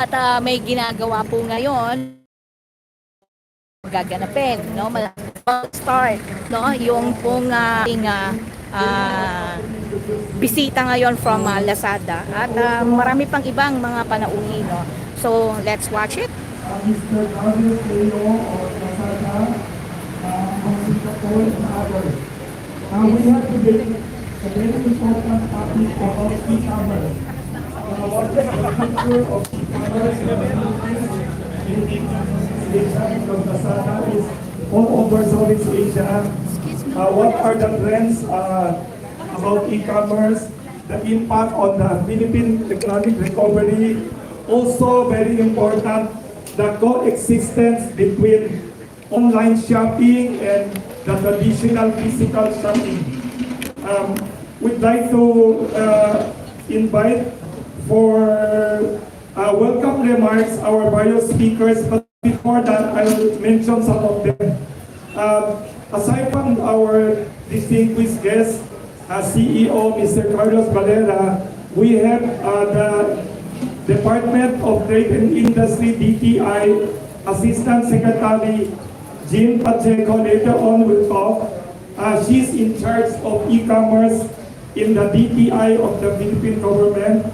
At may ginagawa po ngayon gaganapin, no? Start, no? Yung pong bisita ngayon from Lazada at marami pang ibang mga panauhin, no? So, let's watch it. Mr. Liong of Lazada, Singapore and others. We have today a very important topic about e-commerce. What is the future of e-commerce in Lazada is all over Southeast Asia. What are the trends about e-commerce, the impact on the Philippine economic recovery, also very important, the coexistence between online shopping and the traditional physical shopping. We'd like to invite for welcome remarks our various speakers, but before that, I will mention some of them. Aside from our distinguished guest, CEO, Mr. Carlos Barrera, we have the Department of Trade and Industry, DTI, Assistant Secretary Jean Pacheco later on will talk. She's in charge of e-commerce in the DTI of the Philippine government.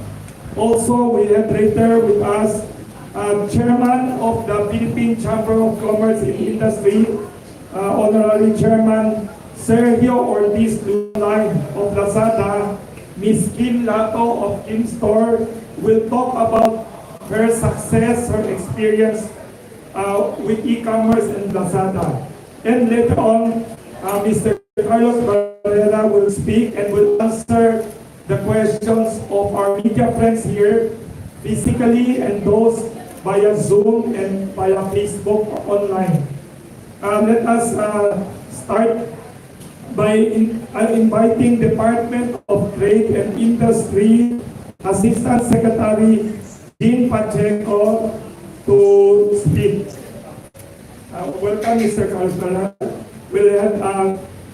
Also, we have later with us Chairman of the Philippine Chamber of Commerce and Industry, Honorary Chairman Sergio Ortiz-Luis of Lazada. Ms. Kim Lato of Kim Store will talk about her success, her experience with e-commerce and Lazada. And later on, Mr. Carlos Barrera will speak and will answer the questions of our media friends here, physically and those via Zoom and via Facebook online. Let us start by inviting Department of Trade and Industry Assistant Secretary Jean Pacheco to speak. Welcome, Mr. Carlos. We'll have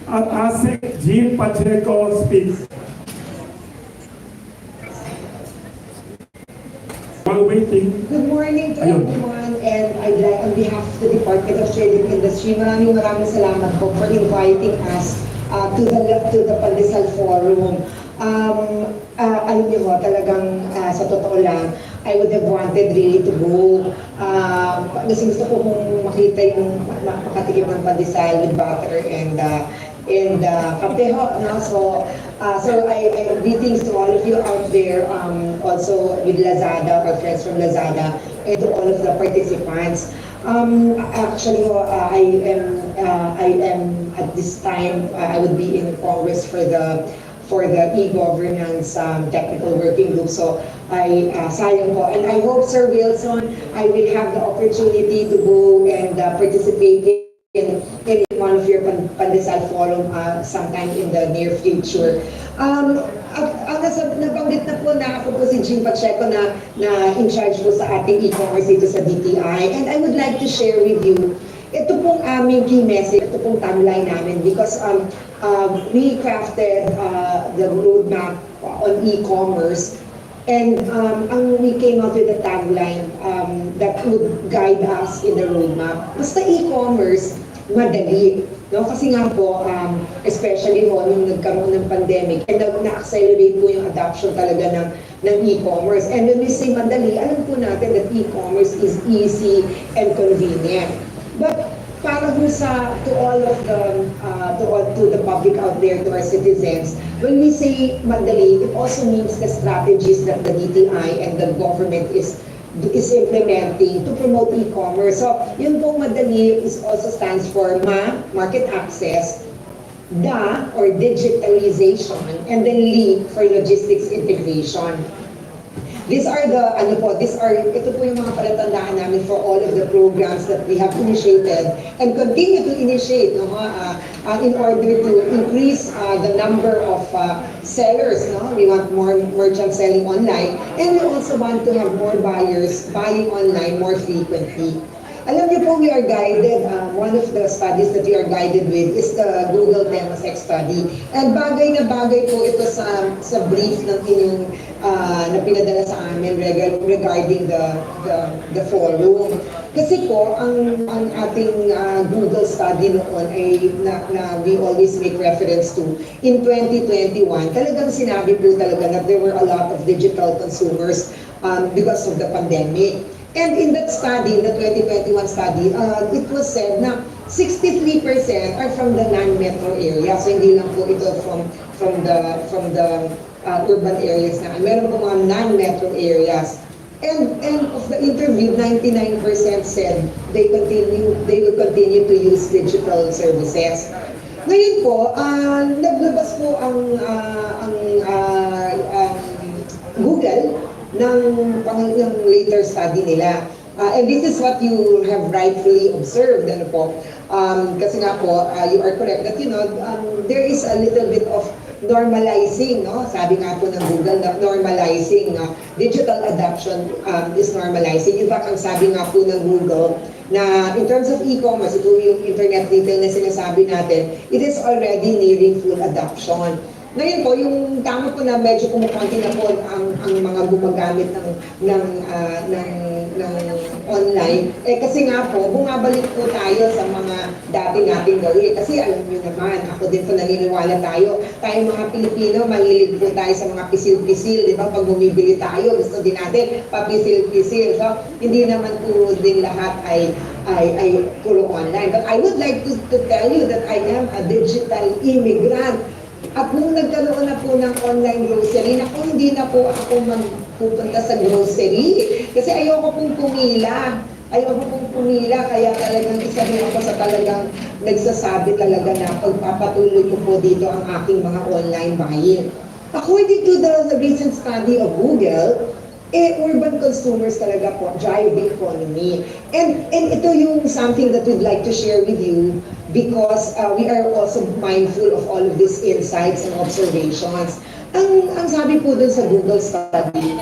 ASec Jean Pacheco speak. While waiting. Good morning to everyone, and I'd like on behalf of the Department of Trade and Industry, maraming salamat po for inviting us to the Pandesal Forum. Alam niyo ho, talagang sa totoo lang, I would have wanted really to go. Kasi gusto ko kung makita yung makatikim ng pandesal with butter and kape ho, no? So I greetings to all of you out there, also with Lazada, our friends from Lazada, and to all of the participants. Actually, I am at this time, I would be in Congress for the e-governance technical working group. So sayang po, and I hope, Sir Wilson, I will have the opportunity to go and participate in one of your Pandesal Forum sometime in the near future. Nabanggit na po na ako po si Jean Pacheco na in charge po sa ating e-commerce dito sa DTI, and I would like to share with you ito pong aming key message, ito pong timeline namin, because we crafted the roadmap on e-commerce, and we came up with a tagline that would guide us in the roadmap. Basta e-commerce, madali. No? Kasi nga po, especially ho, nung nagkaroon ng pandemic, and na-accelerate po yung adoption talaga ng e-commerce. And when we say madali, alam po natin that e-commerce is easy and convenient. But para po to all of the to the public out there, to our citizens, when we say madali, it also means the strategies that the DTI and the government is implementing to promote e-commerce. So, yun pong madali also stands for market access, or digitalization, and then for logistics integration. Ito po yung mga palatandaan namin for all of the programs that we have initiated and continue to initiate, in order to increase the number of sellers. We want more merchants selling online, and we also want to have more buyers buying online more frequently. alam niyo po, we are guided, one of the studies that we are guided with is the Google Temasek study. And bagay na bagay po ito sa brief ng inyong na pinadala sa amin regarding the forum. Kasi po, ang ating Google study noon ay na we always make reference to, in 2021, talagang sinabi po talaga that there were a lot of digital consumers because of the pandemic. And in that study, the 2021 study, it was said na 63% are from the non-metro area. So hindi lang po ito from the urban areas na. Meron po mga non-metro areas. And of the interview, 99% said they will continue to use digital services. Ngayon po, naglabas po ang Google ng later study nila. And this is what you have rightfully observed, ano po. Kasi nga po, you are correct that, there is a little bit of normalizing, no? Sabi nga po ng Google na normalizing, digital adoption is normalizing. In fact, ang sabi nga po ng Google na in terms of e-commerce, ito yung internet retail na sinasabi natin, it is already nearing full adoption. Ngayon po, yung tama po na medyo kumukonti na po ang mga gumagamit ng online. Kasi nga po, bumabalik po tayo sa mga dati nating gawin. Kasi alam niyo naman, ako din po naniniwala tayong mga Pilipino, mahilig po tayo sa mga pisil-pisil. Di ba? Pag bumibili tayo, gusto din natin papisil-pisil. So, hindi naman po din lahat ay puro online. But I would like to tell you that I am a digital immigrant. At nung nagkaroon na po ng online grocery, hindi na po ako magpupunta sa grocery. Kasi ayoko pong pumila. Kaya talagang isa rin ako sa talagang nagsasabi talaga na pagpapatuloy ko po dito ang aking mga online buying. According to the recent study of Google, urban consumers talaga po drive the economy. And ito yung something that we'd like to share with you because we are also mindful of all of these insights and observations. Ang sabi po dun sa Google study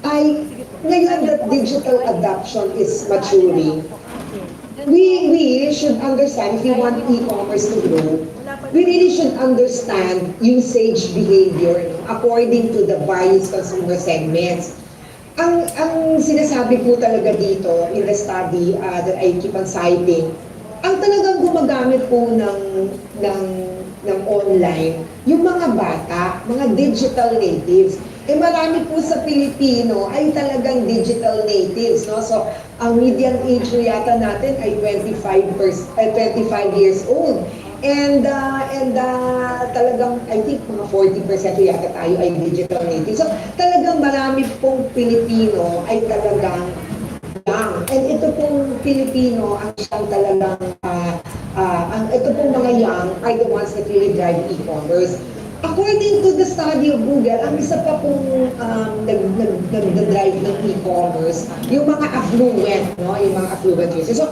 ay ngayon that digital adoption is maturing, we should understand, if we want e-commerce to grow, we really should understand usage behavior according to the various consumer segments. Ang sinasabi po talaga dito in the study that I keep on citing, ang talagang gumagamit po ng online, yung mga bata, mga digital natives. Marami po sa Pilipino ay talagang digital natives, no? So, ang median age yata natin ay 25 years old. And talagang, I think, mga 40% yata tayo ay digital native. So, talagang marami pong Pilipino ay talagang young. And ito pong Pilipino, ang siyang talagang, ito pong mga young are the ones that really drive e-commerce. According to the study of Google, ang isa pa pong nag-drive ng e-commerce, yung mga affluent, no? Yung mga affluent users. So,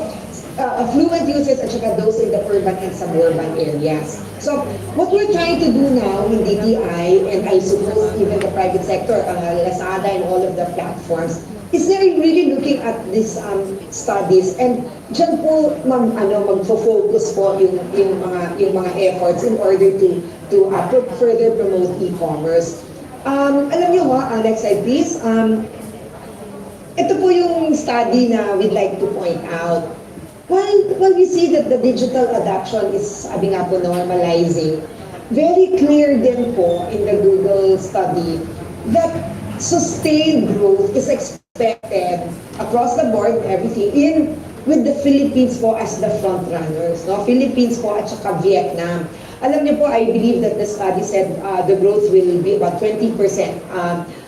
affluent users at saka those in the urban and suburban areas. So, what we're trying to do now in DTI, and I suppose even the private sector, Lazada and all of the platforms, is they're really looking at these studies, and dyan po magfo-focus po yung mga efforts in order to further promote e-commerce. Alam niyo next slide please. Ito po yung study na we'd like to point out. While we see that the digital adoption is, sabi nga po, normalizing, very clear din po in the Google study that sustained growth is expected across the board, everything, with the Philippines po as the front runners, no? Philippines po at saka Vietnam. Alam niyo po, I believe that the study said the growth will be about 20%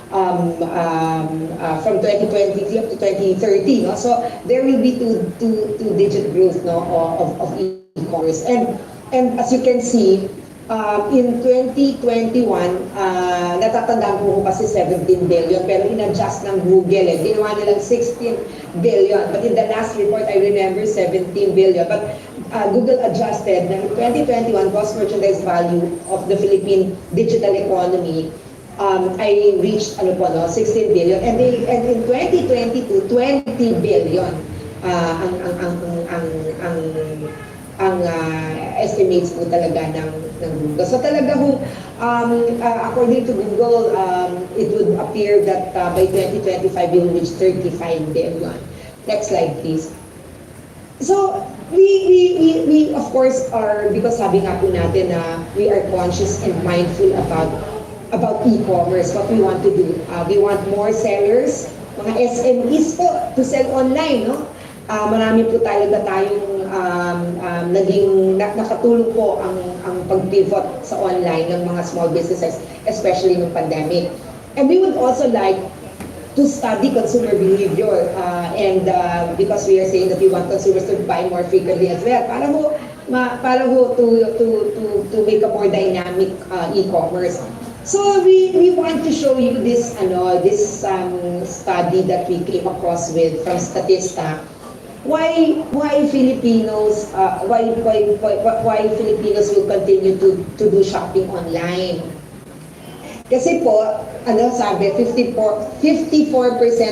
from 2023 up to 2030, no? So there will be two-digit growth, no, of e-commerce. And as you can see, in 2021, natatandaan ko kasi 17 billion, pero in-adjust ng Google, ginawa nilang 16 billion. But in the last report, I remember 17 billion. But Google adjusted na 2021 gross merchandise value of the Philippine digital economy I reached 16 billion, and in 2022, 20 billion. estimates po talaga ng Google. So talaga according to Google, it would appear that by 2025 we will reach 35 billion. Next slide, please. So we of course are, because sabi nga po natin na we are conscious and mindful about e-commerce, what we want to do. We want more sellers, mga SMEs po, to sell online, no? Marami po talaga tayong nakatulong po ang pag-pivot sa online ng mga small businesses, especially ng pandemic. And we would also like to study consumer behavior, and because we are saying that we want consumers to buy more frequently as well, para to make a more dynamic e-commerce. So we want to show you this study that we came across with from Statista. Why Filipinos will continue to do shopping online? Kasi po, sabi, 54%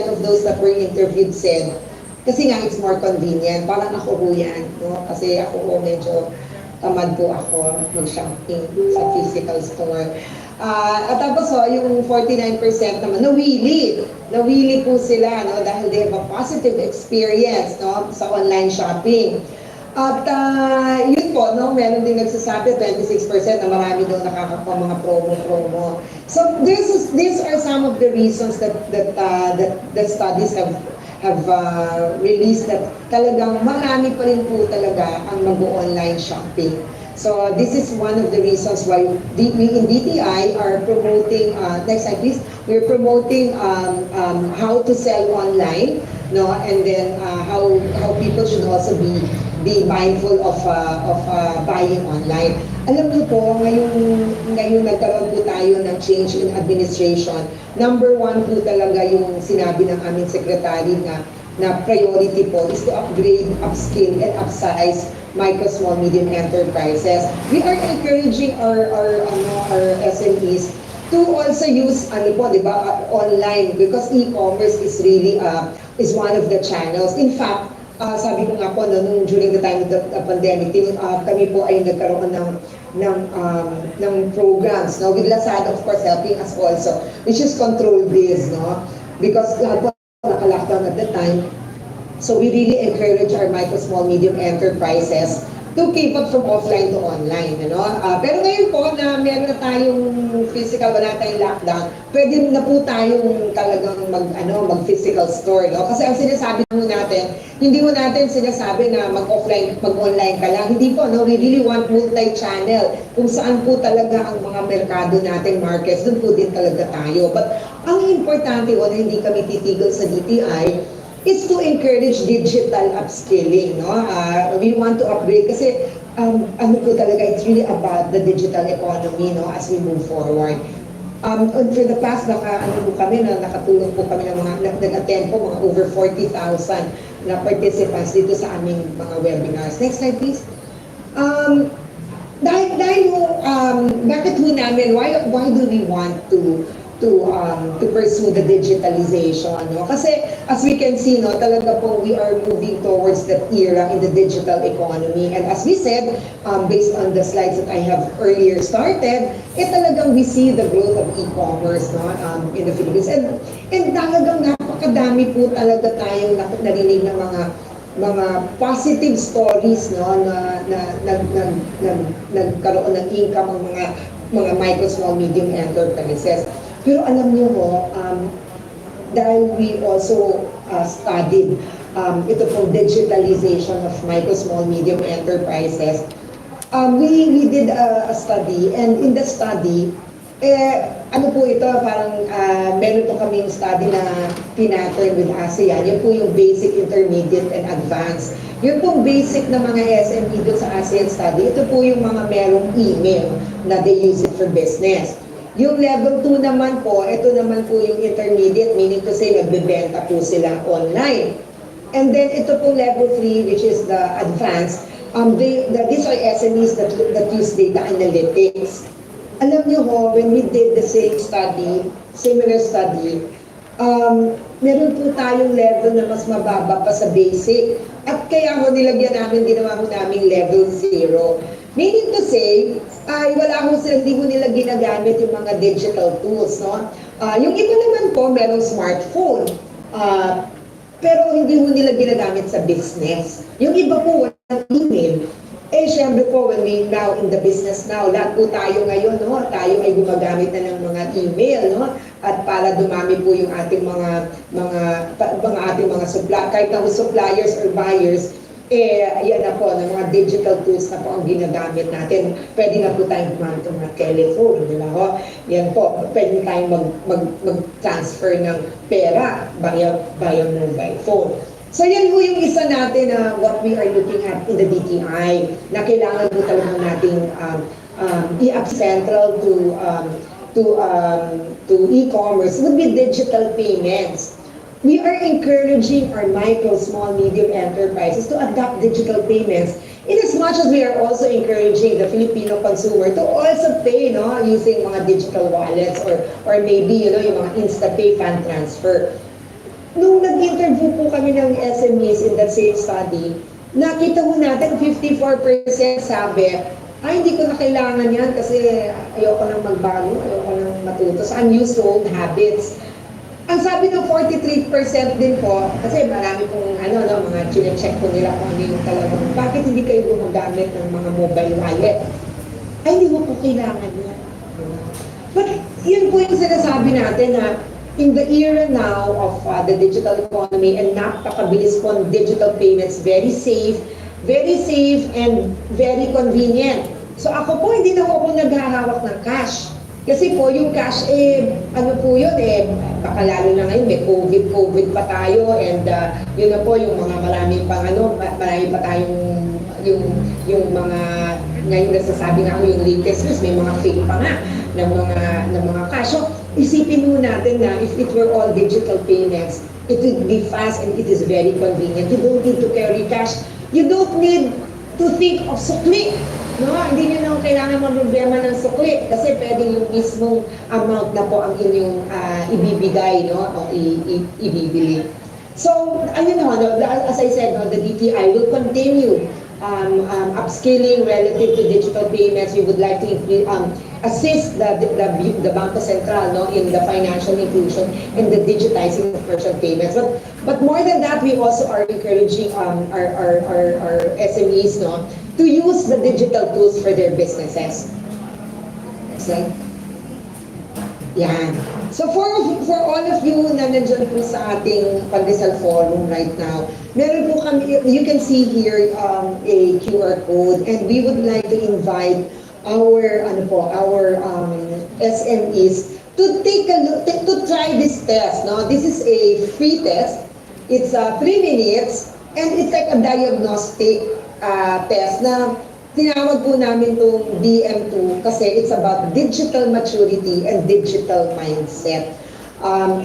of those that were interviewed said, kasi nga it's more convenient, parang ako po yan, no? Kasi ako po medyo tamad po ako mag-shopping sa physical store. At tapos yung 49% naman, nawili po sila, no? Dahil they have a positive experience, no? Sa online shopping. At yun po, no, meron din nagsasabi, 26% na marami daw nakakakuha mga promo. So these are some of the reasons that studies have released, that talagang marami pa rin po talaga ang mag-online shopping. So this is one of the reasons why we in DTI are promoting, next slide please, we're promoting how to sell online, no, and then how people should also be mindful of buying online. Alam niyo po, ngayon nagkaroon po tayo ng change in administration. Number one po talaga yung sinabi ng aming secretary na priority po is to upgrade, upskill, and upsize micro, small, medium enterprises. We are encouraging our SMEs to also use online, because e-commerce is really is one of the channels. In fact, sabi ko nga po, during the time of the pandemic, kami po ay nagkaroon ng programs, no? With Lazada, of course, helping us also, which is control-based, no? Because lahat po naka-lockdown at the time. So we really encourage our micro, small, medium enterprises to keep up from offline to online, ano? Pero ngayon po na meron na tayong physical, wala tayong lockdown, pwede na po tayong talagang mag-physical store, no? Kasi ang sinasabi mo natin, hindi mo natin sinasabi na mag-offline, mag-online ka lang. Hindi po, no? We really want multi-channel. Kung saan po talaga ang mga merkado natin, markets, doon po din talaga tayo. But ang importante na hindi kami titigil sa DTI, is to encourage digital upskilling, no? We want to upgrade kasi po talaga, it's really about the digital economy, no, as we move forward. For the past, nakatulong po kami ng mga nag-attend po mga over 40,000 na participants dito sa aming mga webinars. Next slide, please. Bakit ho namin, why do we want to pursue the digitalization, no? Kasi as we can see, no, talaga po we are moving towards that era in the digital economy, and as we said, based on the slides that I have earlier started, talagang we see the growth of e-commerce, no, in the Philippines, and talagang napakadami po talaga tayong narinig ng mga positive stories, no, na nagkaroon ng income ang mga micro, small, medium enterprises. Pero alam niyo ho, dahil we also studied ito pong digitalization of micro, small, medium enterprises, we did a study, and in the study, parang meron po kaming study na pinattern with ASEAN. Yun po yung basic, intermediate, and advanced. Yun pong basic na mga SME doon sa ASEAN study, ito po yung mga merong email na they use it for business. Yung level 2 naman po, ito naman po yung intermediate, meaning to say, nagbebenta po sila online. And then ito po level 3, which is the advanced. These are SMEs that use data analytics. Alam niyo ho, when we did the same study, similar study, meron po tayong level na mas mababa pa sa basic. At kaya ho nilagyan namin, ginawa ho namin level 0. Meaning to say, ay wala ho sila, hindi ho nila ginagamit yung mga digital tools, no? Yung iba naman po, merong smartphone. Pero hindi mo nila ginagamit sa business. Yung iba po, walang email. Eh, syempre po, when we now in the business now, lahat po tayo ngayon, no? Tayo ay gumagamit na ng mga email, no? At para dumami po yung ating ating mga kahit na suppliers or buyers, yan na po, ng mga digital tools na po ang ginagamit natin. Pwede na po tayong gumamit ng mga telephone, di ba ho? Yan po, pwede tayong mag-transfer ng pera via mobile phone. So yan po yung isa natin na what we are looking at in the DTI, na kailangan po talaga nating i-up central to e-commerce would be digital payments. We are encouraging our micro, small, medium enterprises to adopt digital payments, in as much as we are also encouraging the Filipino consumer to also pay, no, using mga digital wallets or maybe, yung mga InstaPay fan transfer. Nung nag-interview po kami ng SMEs in that same study, nakita mo natin 54% sabi, hindi ko na kailangan yan kasi ayoko nang magbago, ayoko nang matuto sa unused old habits. Ang sabi ng 43% din po, kasi marami pong mga chine-check po nila kung ano yung talagang, bakit hindi kayo gumagamit ng mga mobile wallet? Ay, hindi mo po kailangan yan. But yun po yung sinasabi natin na in the era now of the digital economy and napakabilis po ng digital payments, very safe and very convenient. So ako po, hindi na ako naghahawak ng cash. Kasi po, yung cash, ano po yun, baka lalo na ngayon, may COVID pa tayo, and yun na po, yung mga marami pa tayong, yung mga, ngayon nasasabi nga ako, yung latest news, may mga fake pa nga, ng mga cash. So, isipin mo natin na if it were all digital payments, it would be fast and it is very convenient. You don't need to carry cash. You don't need to think of sukli. No, hindi nyo na kailangan problema ng sukli kasi pwede yung mismong amount na po ang inyong ibibigay, no, o ibibili. So, ayun ho, as I said, the DTI will continue upscaling relative to digital payments. We would like to assist the Bangko Sentral, no, in the financial inclusion and the digitizing of merchant payments. But more than that, we also are encouraging our SMEs, no, to use the digital tools for their businesses. So, yan. So for all of you na nandiyan po sa ating Pandesal Forum right now, meron po kami, you can see here a QR code, and we would like to invite our SMEs to take a look, to try this test. No, this is a free test. It's 3 minutes, and it's like a diagnostic test na tinawag po namin itong DM2 kasi it's about digital maturity and digital mindset.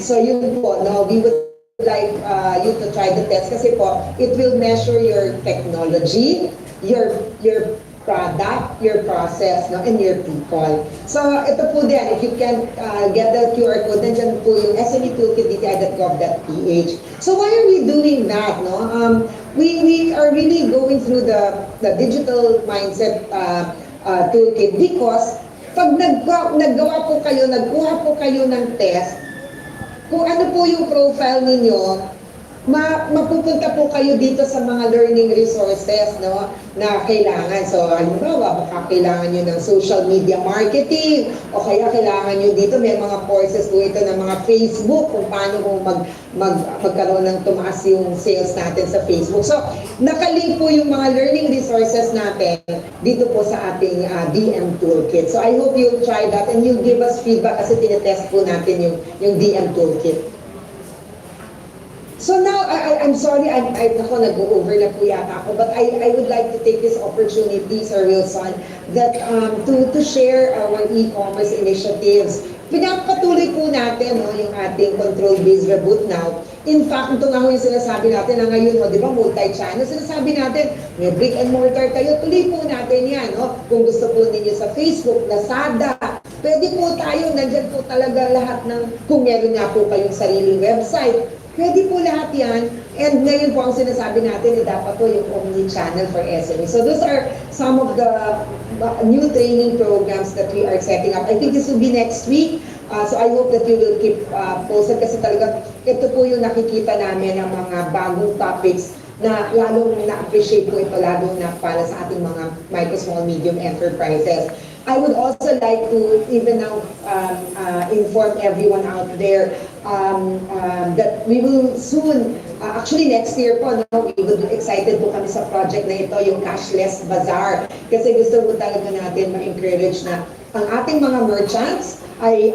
So yun po, no, we would like you to try the test kasi po, it will measure your technology, your product, your process, no, and your people. So ito po din, if you can get the QR code, nandiyan po yung SMEtoolkit.dti.gov.ph. So why are we doing that? No? We are really going through the digital mindset toolkit because pag naggawa po kayo, nagkuha po kayo ng test, kung ano po yung profile ninyo, mapupunta po kayo dito sa mga learning resources, no, na kailangan. So, halimbawa, baka kailangan nyo ng social media marketing, o kaya kailangan nyo dito, may mga courses po ito ng mga Facebook, kung paano kung magkaroon ng tumaas yung sales natin sa Facebook. So, nakalink po yung mga learning resources natin dito po sa ating DM Toolkit. So, I hope you'll try that and you'll give us feedback kasi tinetest po natin yung DM Toolkit. So now, I'm sorry, ako nag-over na po yata ako, but I would like to take this opportunity, Sir Wilson, that to share our e-commerce initiatives. Pinapatuloy po natin, no, yung ating control-based reboot now. In fact, ito nga yung sinasabi natin na ngayon, no, di ba, multi-channel, sinasabi natin, may brick and mortar kayo, tuloy po natin yan. No? Kung gusto po ninyo sa Facebook, Lazada, Pwede po tayo, nandyan po talaga lahat ng, kung meron nga po kayong sariling website, pwede po lahat yan. And ngayon po ang sinasabi natin, dapat po yung omni-channel for SME. So those are some of the new training programs that we are setting up. I think this will be next week. So I hope that you will keep posted kasi talaga ito po yung nakikita namin ng mga bagong topics na lalong na-appreciate po ito lalo na para sa ating mga micro, small, medium enterprises. I would also like to even now inform everyone out there that we will soon, actually next year po, no, we will be excited po kami sa project na ito, yung cashless bazaar. Kasi gusto po talaga natin ma-encourage na ang ating mga merchants ay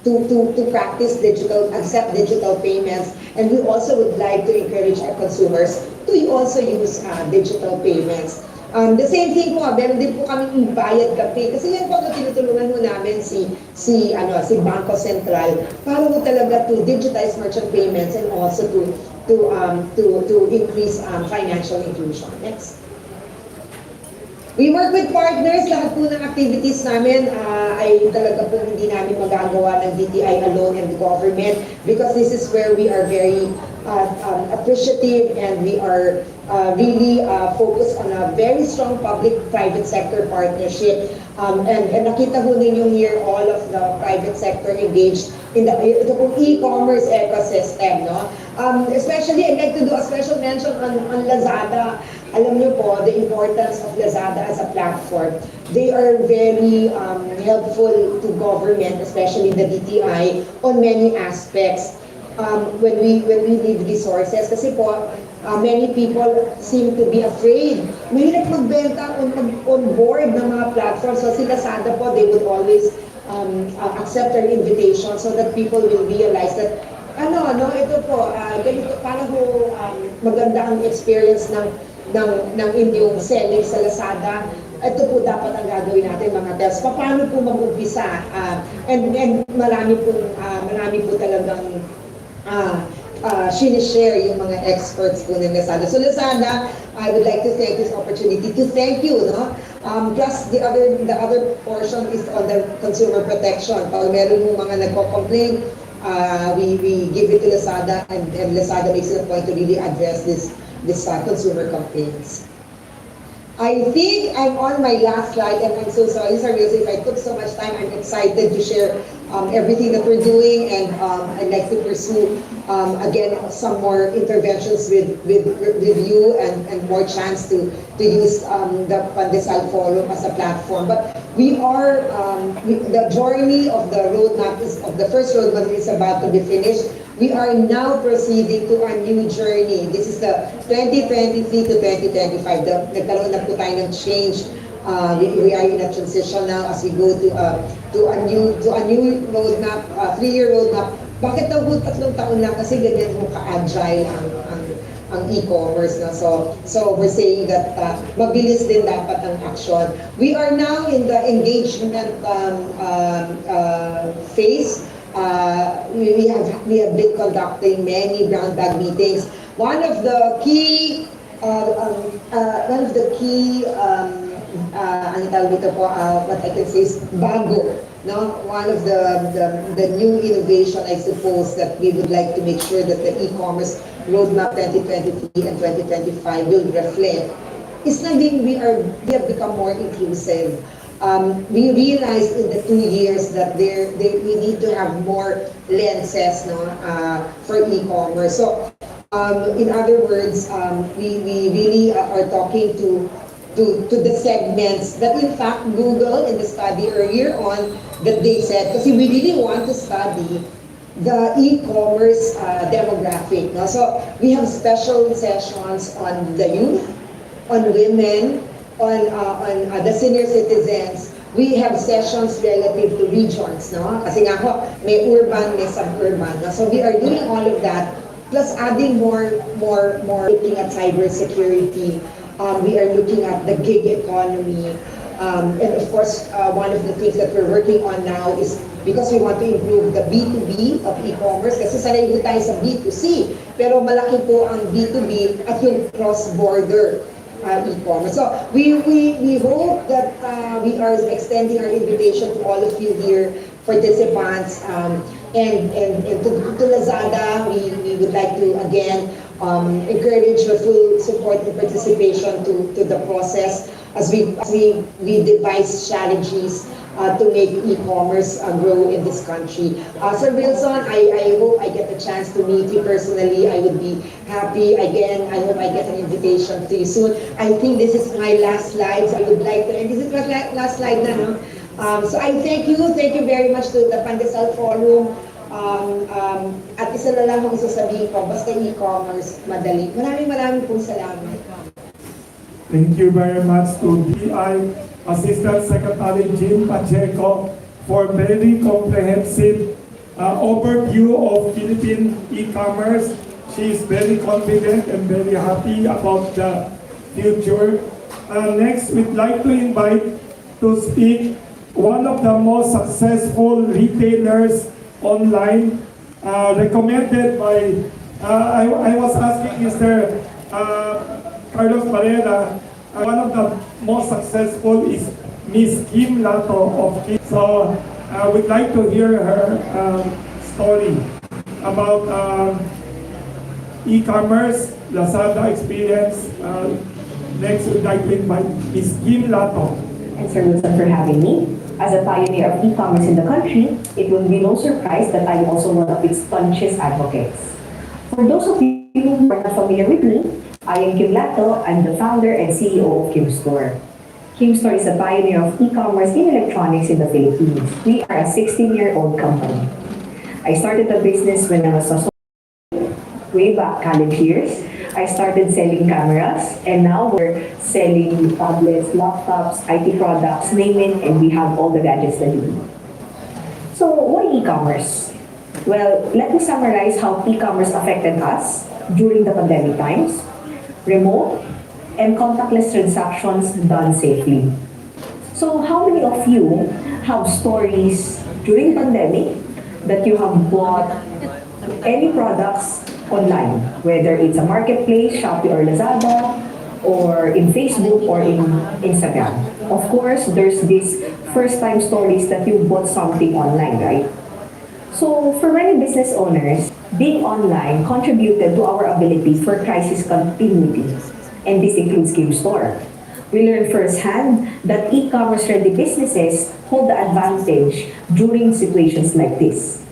to practice accept digital payments, and we also would like to encourage our consumers to also use digital payments. The same thing po, meron din po kami bayad campaign kasi yan po na tinutulungan mo namin si Bangko Sentral para po talaga to digitize merchant payments and also to increase financial inclusion. Next. We work with partners, lahat po ng activities namin ay talaga po hindi namin magagawa ng DTI alone and the government because this is where we are very appreciative and we are really focused on a very strong public-private sector partnership. And nakita po ninyo here all of the private sector engaged in ito pong e-commerce ecosystem. No? Especially, I'd like to do a special mention on Lazada. Alam niyo po, the importance of Lazada as a platform. They are very helpful to government, especially the DTI, on many aspects. When we need resources, kasi po, many people seem to be afraid. Mahirap magbenta on board ng mga platforms. So si Lazada po, they would always accept our invitation so that people will realize that ito po, ganito, para po maganda ang experience ng inyong selling sa Lazada. Ito po dapat ang gagawin natin mga tests. Paano po mag-umpisa? And marami po talagang sinishare yung mga experts po ng Lazada. So Lazada, I would like to take this opportunity to thank you. No? Plus the other portion is on the consumer protection. Pag meron yung mga nagko-complain, we give it to Lazada and Lazada makes it a point to really address this consumer complaints. I think I'm on my last slide and I'm so sorry, if I took so much time. I'm excited to share everything that we're doing and I'd like to pursue again some more interventions with you and more chance to use the Pandesal Forum as a platform. But we are, the journey of the roadmap of the first roadmap is about to be finished. We are now proceeding to a new journey. This is the 2023 to 2025. Nagkaroon na po tayo ng change. We are in a transition now as we go to a new roadmap, 3-year roadmap. Bakit daw po 3 taon lang? Kasi ganyan po ka-agile ang e-commerce. No? So we're saying that mabilis din dapat ang action. We are now in the engagement phase. We have been conducting many brown bag meetings. One of the key what I can say is bago. No? One of the new innovation, I suppose, that we would like to make sure that the e-commerce roadmap 2023 and 2025 will reflect is na we have become more inclusive. We realized in the 2 years that we need to have more lenses for e-commerce. So, in other words, we really are talking to the segments that in fact Google in the study earlier on that they said, kasi we really want to study the e-commerce demographic. No? So, we have special sessions on the youth, on women, on the senior citizens. We have sessions relative to regions, no? Kasi nga ho, may urban, may suburban. No? So we are doing all of that, plus adding more looking at cybersecurity. We are looking at the gig economy. And of course, one of the things that we're working on now is because we want to improve the B2B of e-commerce, kasi sanay tayo sa B2C, pero malaki po ang B2B at yung cross-border. e-commerce. So we hope that we are extending our invitation to all of you here, participants, and to Lazada. We would like to again encourage your full support and participation to the process as we devise strategies to make e-commerce grow in this country. Sir Wilson, I hope I get the chance to meet you personally. I would be happy. Again, I hope I get an invitation to you soon. I think this is my last slide, so I would like to, and this is my last slide na, no? So I thank you very much to the Pandesal Forum. At isa na lang ang isasabihin ko, basta e-commerce, madali. Maraming pong salamat. Thank you very much to DI Assistant Secretary Jim Pacheco for very comprehensive overview of Philippine e-commerce. She is very confident and very happy about the future. Next, we'd like to invite to speak one of the most successful retailers online, recommended by, I was asking Mr. Carlos Barrera, one of the most successful is Miss Kim Lato of Kim. So we'd like to hear her story about e-commerce, Lazada experience. Next, we'd like to invite Miss Kim Lato. Thanks, Sir Wilson, for having me. As a pioneer of e-commerce in the country, it will be no surprise that I am also one of its staunchest advocates. For those of you who are not familiar with me, I am Kim Lato. I'm the founder and CEO of Kim Store. Kim Store is a pioneer of e-commerce in electronics in the Philippines. We are a 16-year-old company. I started the business when I was a way back college years. I started selling cameras, and now we're selling tablets, laptops, IT products, name it, and we have all the gadgets that you need. So why e-commerce? Well, let me summarize how e-commerce affected us during the pandemic times. Remote and contactless transactions done safely. So how many of you have stories during pandemic that you have bought any products online, whether it's a marketplace, Shopee or Lazada, or in Facebook or in Instagram? Of course, there's these first-time stories that you bought something online, right? So for many business owners, being online contributed to our ability for crisis continuity, and this includes Kim Store. We learned firsthand that e-commerce ready businesses hold the advantage during situations like this.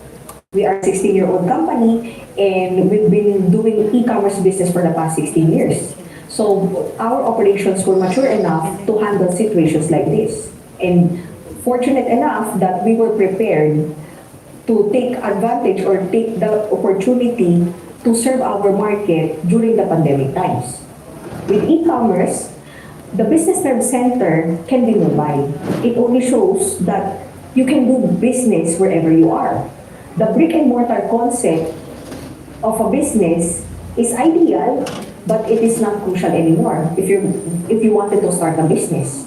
We are a 16-year-old company, and we've been doing e-commerce business for the past 16 years. So our operations were mature enough to handle situations like this. And fortunate enough that we were prepared to take advantage or take the opportunity to serve our market during the pandemic times. With e-commerce, the business service center can be mobile. It only shows that you can do business wherever you are. The brick and mortar concept of a business is ideal, but it is not crucial anymore if you wanted to start a business.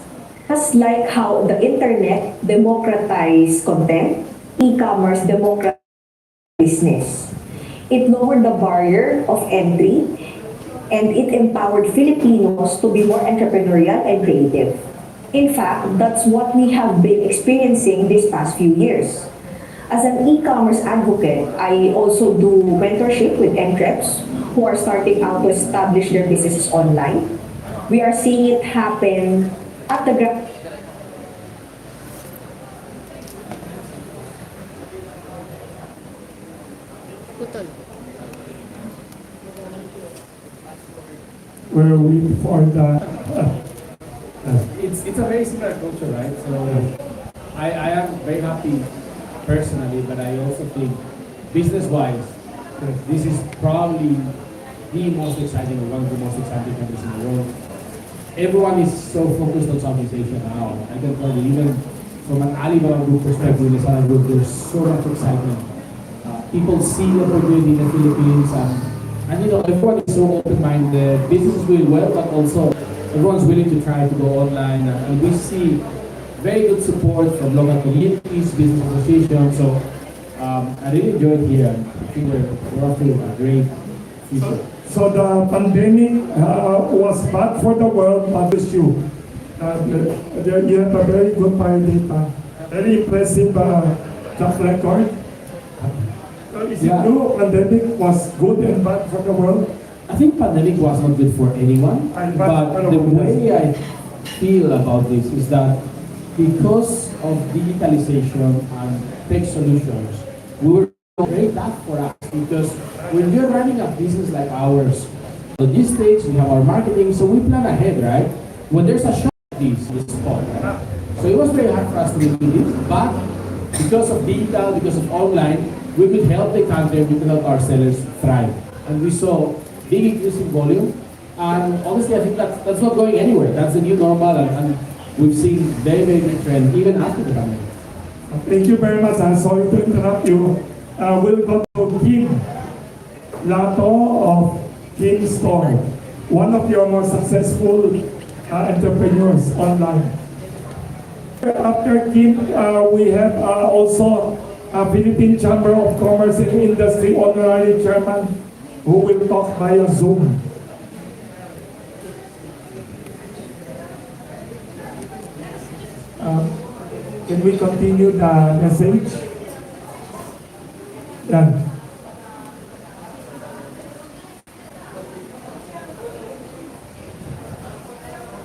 Just like how the internet democratized content, e-commerce democratized business. It lowered the barrier of entry, and it empowered Filipinos to be more entrepreneurial and creative. In fact, that's what we have been experiencing these past few years. As an e-commerce advocate, I also do mentorship with entrepreneurs who are starting out to establish their businesses online. We are seeing it happen at the Where we before the It's a very similar culture, right? So I am very happy personally, but I also think business-wise, this is probably the most exciting, or one of the most exciting countries in the world. Everyone is so focused on Southeast Asia now. I can tell you, even from an Alibaba Group perspective, the Lazada Group, there's so much excitement. People see the opportunity in the Philippines, and you know, everyone is so open-minded. Business is doing well, but also everyone's willing to try to go online, and we see very good support from local communities, business associations. So I really enjoyed here. I think we're off to a great future. So the pandemic was bad for the world, but it's you. You have a very good data, very impressive track record. Is it true pandemic was good and bad for the world? I think pandemic was not good for anyone, but the way I feel about this is that because of digitalization and tech solutions, we were very tough for us because when you're running a business like ours, logistics, we have our marketing, so we plan ahead, right? When there's a shop like this, we spot, right? So it was very hard for us to do this, but because of digital, because of online, we could help the country, we could help our sellers thrive. And we saw big increase in volume, and honestly, I think that's not going anywhere. That's the new normal, and we've seen very, very good trend even after the pandemic. Thank you very much. I'm sorry to interrupt you. We'll go to Kim Lato of Kim Store, one of your more successful entrepreneurs online. After Kim, we have also Philippine Chamber of Commerce and Industry Honorary Chairman who will talk via Zoom. Can we continue the message? Done.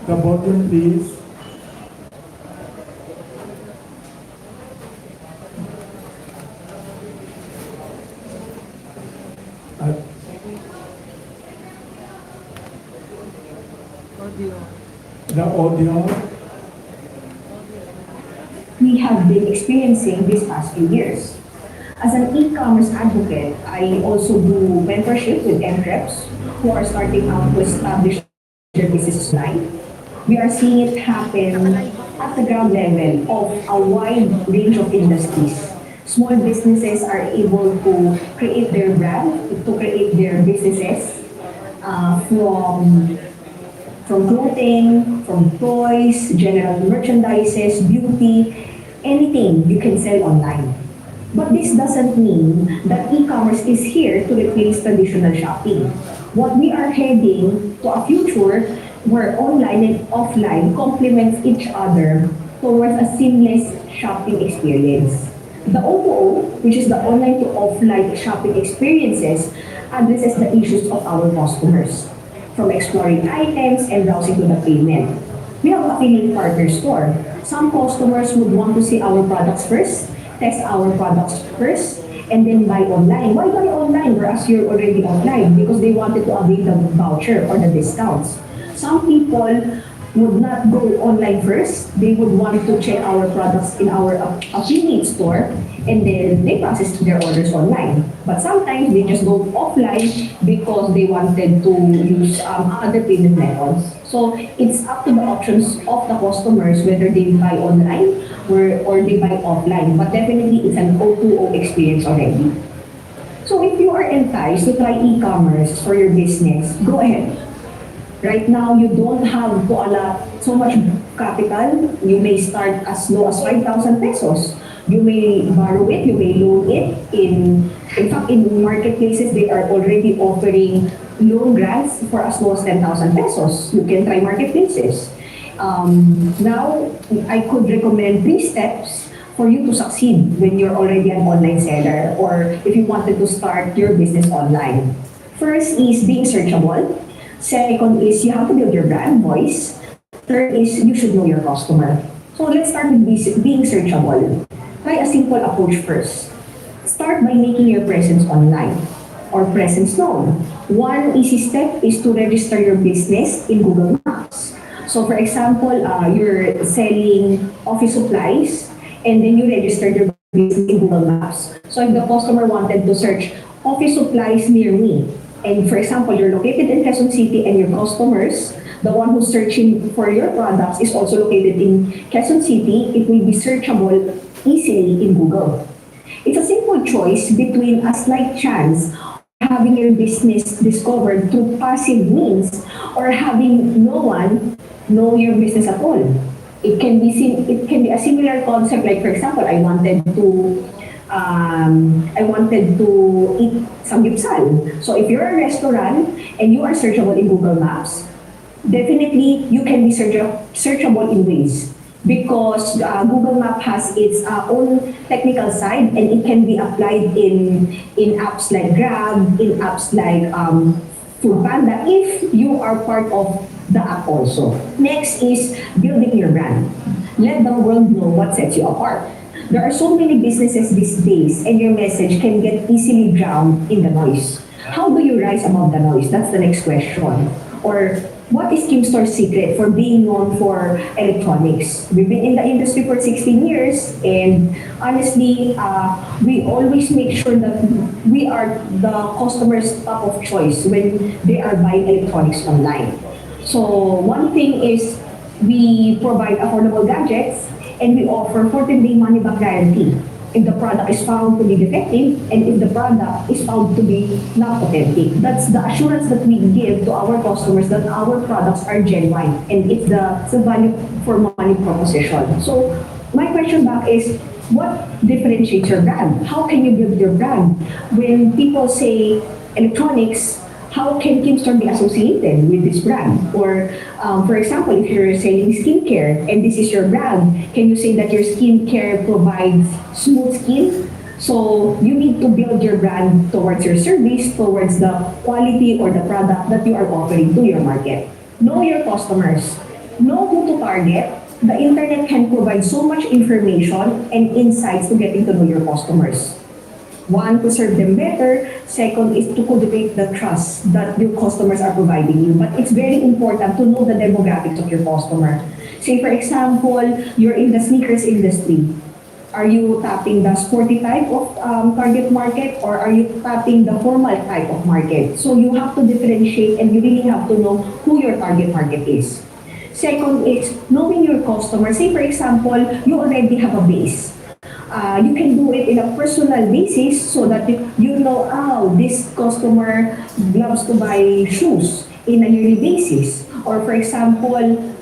The bottom, please. The audio. We have been experiencing these past few years. As an e-commerce advocate, I also do mentorship with MREPs who are starting out to establish their business line. We are seeing it happen at the ground level of a wide range of industries. Small businesses are able to create their brand, to create their businesses from clothing, from toys, general merchandises, beauty, anything you can sell online. But this doesn't mean that e-commerce is here to replace traditional shopping. What we are heading to a future where online and offline complement each other towards a seamless shopping experience. The O2O, which is the online to offline shopping experiences, addresses the issues of our customers, from exploring items and browsing to the payment. We have affiliate partner store. Some customers would want to see our products first, test our products first, and then buy online. Why buy online whereas you're already offline? Because they wanted to avail the voucher or the discounts. Some people would not go online first. They would want to check our products in our affiliate store, and then they process their orders online. But sometimes they just go offline because they wanted to use other payment methods. So it's up to the options of the customers whether they buy online or they buy offline. But definitely it's an O2O experience already. So if you are enticed to try e-commerce for your business, go ahead. Right now, you don't have to allot so much capital. You may start as low as 5,000 pesos. You may borrow it, you may loan it. In fact, in marketplaces, they are already offering loan grants for as low as 10,000 pesos. You can try marketplaces. Now, I could recommend 3 steps for you to succeed when you're already an online seller or if you wanted to start your business online. First is being searchable. Second is you have to build your brand voice. Third is you should know your customer. So let's start with being searchable. Try a simple approach first. Start by making your presence online or presence known. One easy step is to register your business in Google Maps. So for example, you're selling office supplies and then you registered your business in Google Maps. So if the customer wanted to search office supplies near me, and for example, you're located in Quezon City and your customers, the one who's searching for your products is also located in Quezon City, it will be searchable easily in Google. It's a simple choice between a slight chance of having your business discovered through passive means or having no one know your business at all. It can be a similar concept, like for example, I wanted to I wanted to eat samgyeopsal. So if you're a restaurant and you are searchable in Google Maps, definitely you can be searchable in ways, because Google Map has its own technical side, and it can be applied in apps like Grab, in apps like Foodpanda, if you are part of the app also. Next is building your brand. Let the world know what sets you apart. There are so many businesses these days, and your message can get easily drowned in the noise. How do you rise above the noise? That's the next question. Or what is Kimstore's secret for being known for electronics? We've been in the industry for 16 years, and honestly, we always make sure that we are the customer's top of choice when they are buying electronics online. So one thing is we provide affordable gadgets, and we offer 14-day money-back guarantee if the product is found to be defective and if the product is found to be not authentic. That's the assurance that we give to our customers that our products are genuine, and it's the value for money proposition. So my question back is, what differentiates your brand? How can you build your brand? When people say electronics, how can Kimstore be associated with this brand? Or, for example, if you're selling skincare and this is your brand, can you say that your skincare provides smooth skin? So you need to build your brand towards your service, towards the quality or the product that you are offering to your market. Know your customers. Know who to target. The internet can provide so much information and insights to getting to know your customers. One, to serve them better. Second is to cultivate the trust that your customers are providing you. But it's very important to know the demographics of your customer. Say, for example, you're in the sneakers industry. Are you tapping the sporty type of target market, or are you tapping the formal type of market? So you have to differentiate, and you really have to know who your target market is. Second is knowing your customer. Say, for example, you already have a base. You can do it in a personal basis so that you know, this customer loves to buy shoes in a yearly basis. Or for example,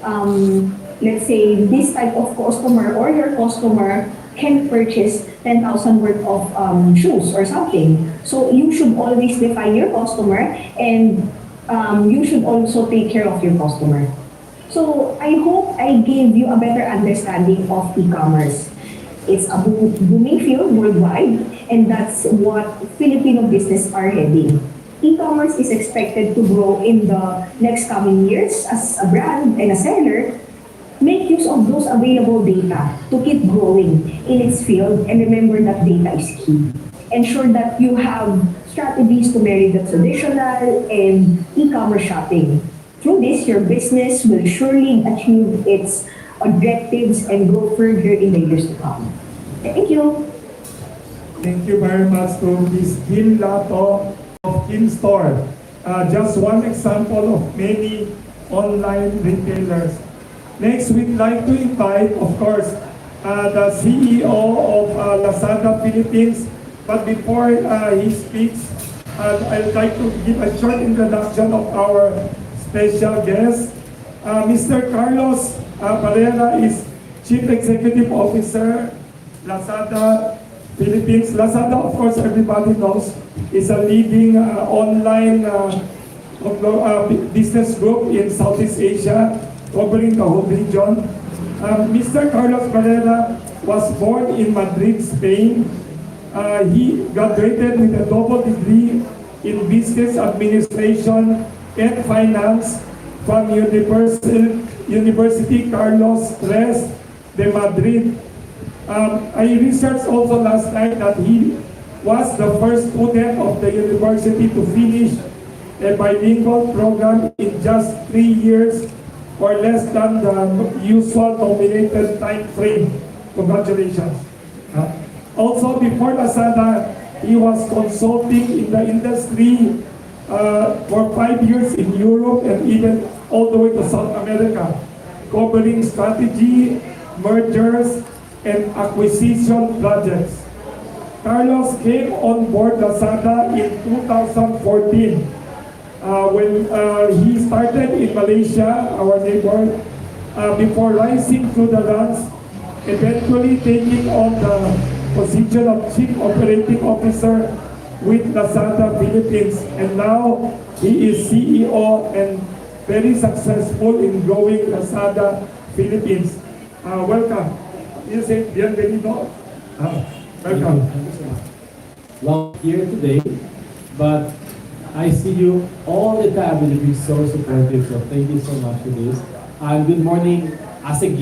let's say this type of customer or your customer can purchase 10,000 worth of shoes or something. So you should always define your customer, and you should also take care of your customer. So I hope I gave you a better understanding of e-commerce. It's a booming field worldwide, and that's what Filipino business are heading. E-commerce is expected to grow in the next coming years. As a brand and a seller, make use of those available data to keep growing in its field, and remember that data is key. Ensure that you have strategies to marry the traditional and e-commerce shopping. Through this, your business will surely achieve its objectives and grow further in the years to come. Thank you. Thank you very much to Ms. Kim Lato of Kimstore. Just one example of many online retailers. Next, we'd like to invite, of course, the CEO of Lazada Philippines. But before he speaks, I'd like to give a short introduction of our special guest. Mr. Carlos Barrera is Chief Executive Officer, Lazada Philippines. Lazada, of course, everybody knows, is a leading online business group in Southeast Asia, covering the whole region. Mr. Carlos Barrera was born in Madrid, Spain. He graduated with a double degree in Business Administration and Finance from University Carlos III de Madrid. I researched also last night that he was the first student of the university to finish a bilingual program in just 3 years, or less than the usual nominated time frame. Congratulations. Also, before Lazada, he was consulting in the industry for 5 years in Europe and even all the way to South America, covering strategy, mergers, and acquisition projects. Carlos came on board Lazada in 2014 when he started in Malaysia, our neighbor, before rising through the ranks, eventually taking on the position of Chief Operating Officer with Lazada Philippines, and now he is CEO and very successful in growing Lazada Philippines. Welcome. You say bienvenido. Welcome. Thank you so much. Well, here today, but I see you all the time and you've been so supportive, so thank you so much for this. And good morning, ASec.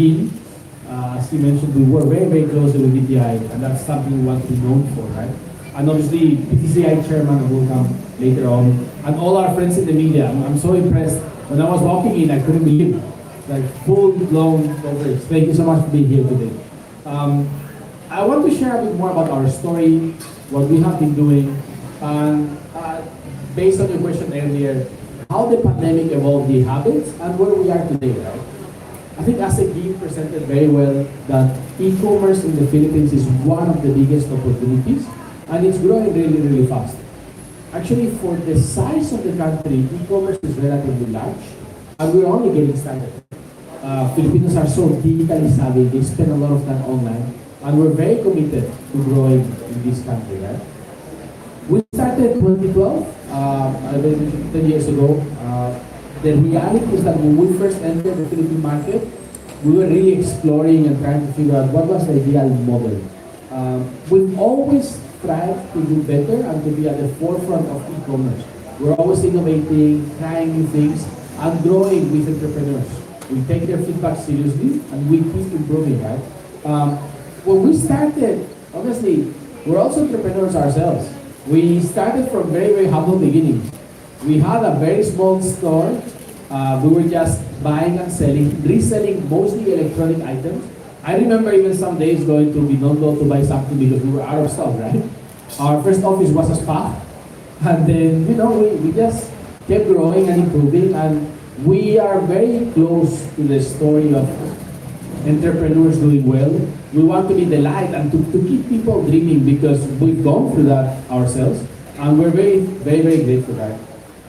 As you mentioned, we work very, very closely with DTI, and that's something we want to be known for, right? And obviously, PCCI chairman will come later on, and all our friends in the media. I'm so impressed. When I was walking in, I couldn't believe it. Like full-blown coverage. Thank you so much for being here today. I want to share a bit more about our story, what we have been doing, and based on your question earlier, how the pandemic evolved the habits and where we are today, right? I think ASec presented very well that e-commerce in the Philippines is one of the biggest opportunities, and it's growing really, really fast. Actually, for the size of the country, e-commerce is relatively large, and we're only getting started. Filipinos are so digitally savvy, they spend a lot of time online, and we're very committed to growing in this country, right? We started 2012, 10 years ago. The reality is that when we first entered the Philippine market, we were really exploring and trying to figure out what was the ideal model. We've always tried to do better and to be at the forefront of e-commerce. We're always innovating, trying new things, and growing with entrepreneurs. We take their feedback seriously, and we keep improving, right? When we started, honestly, we're also entrepreneurs ourselves. We started from very, very humble beginnings. We had a very small store. We were just buying and selling, reselling mostly electronic items. I remember even some days going to Binondo to buy something because we were out of stock, right? Our first office was a spa. And then, we just kept growing and improving. And we are very close to the story of entrepreneurs doing well. We want to be the light and to keep people dreaming because we've gone through that ourselves. And we're very, very, very grateful for that.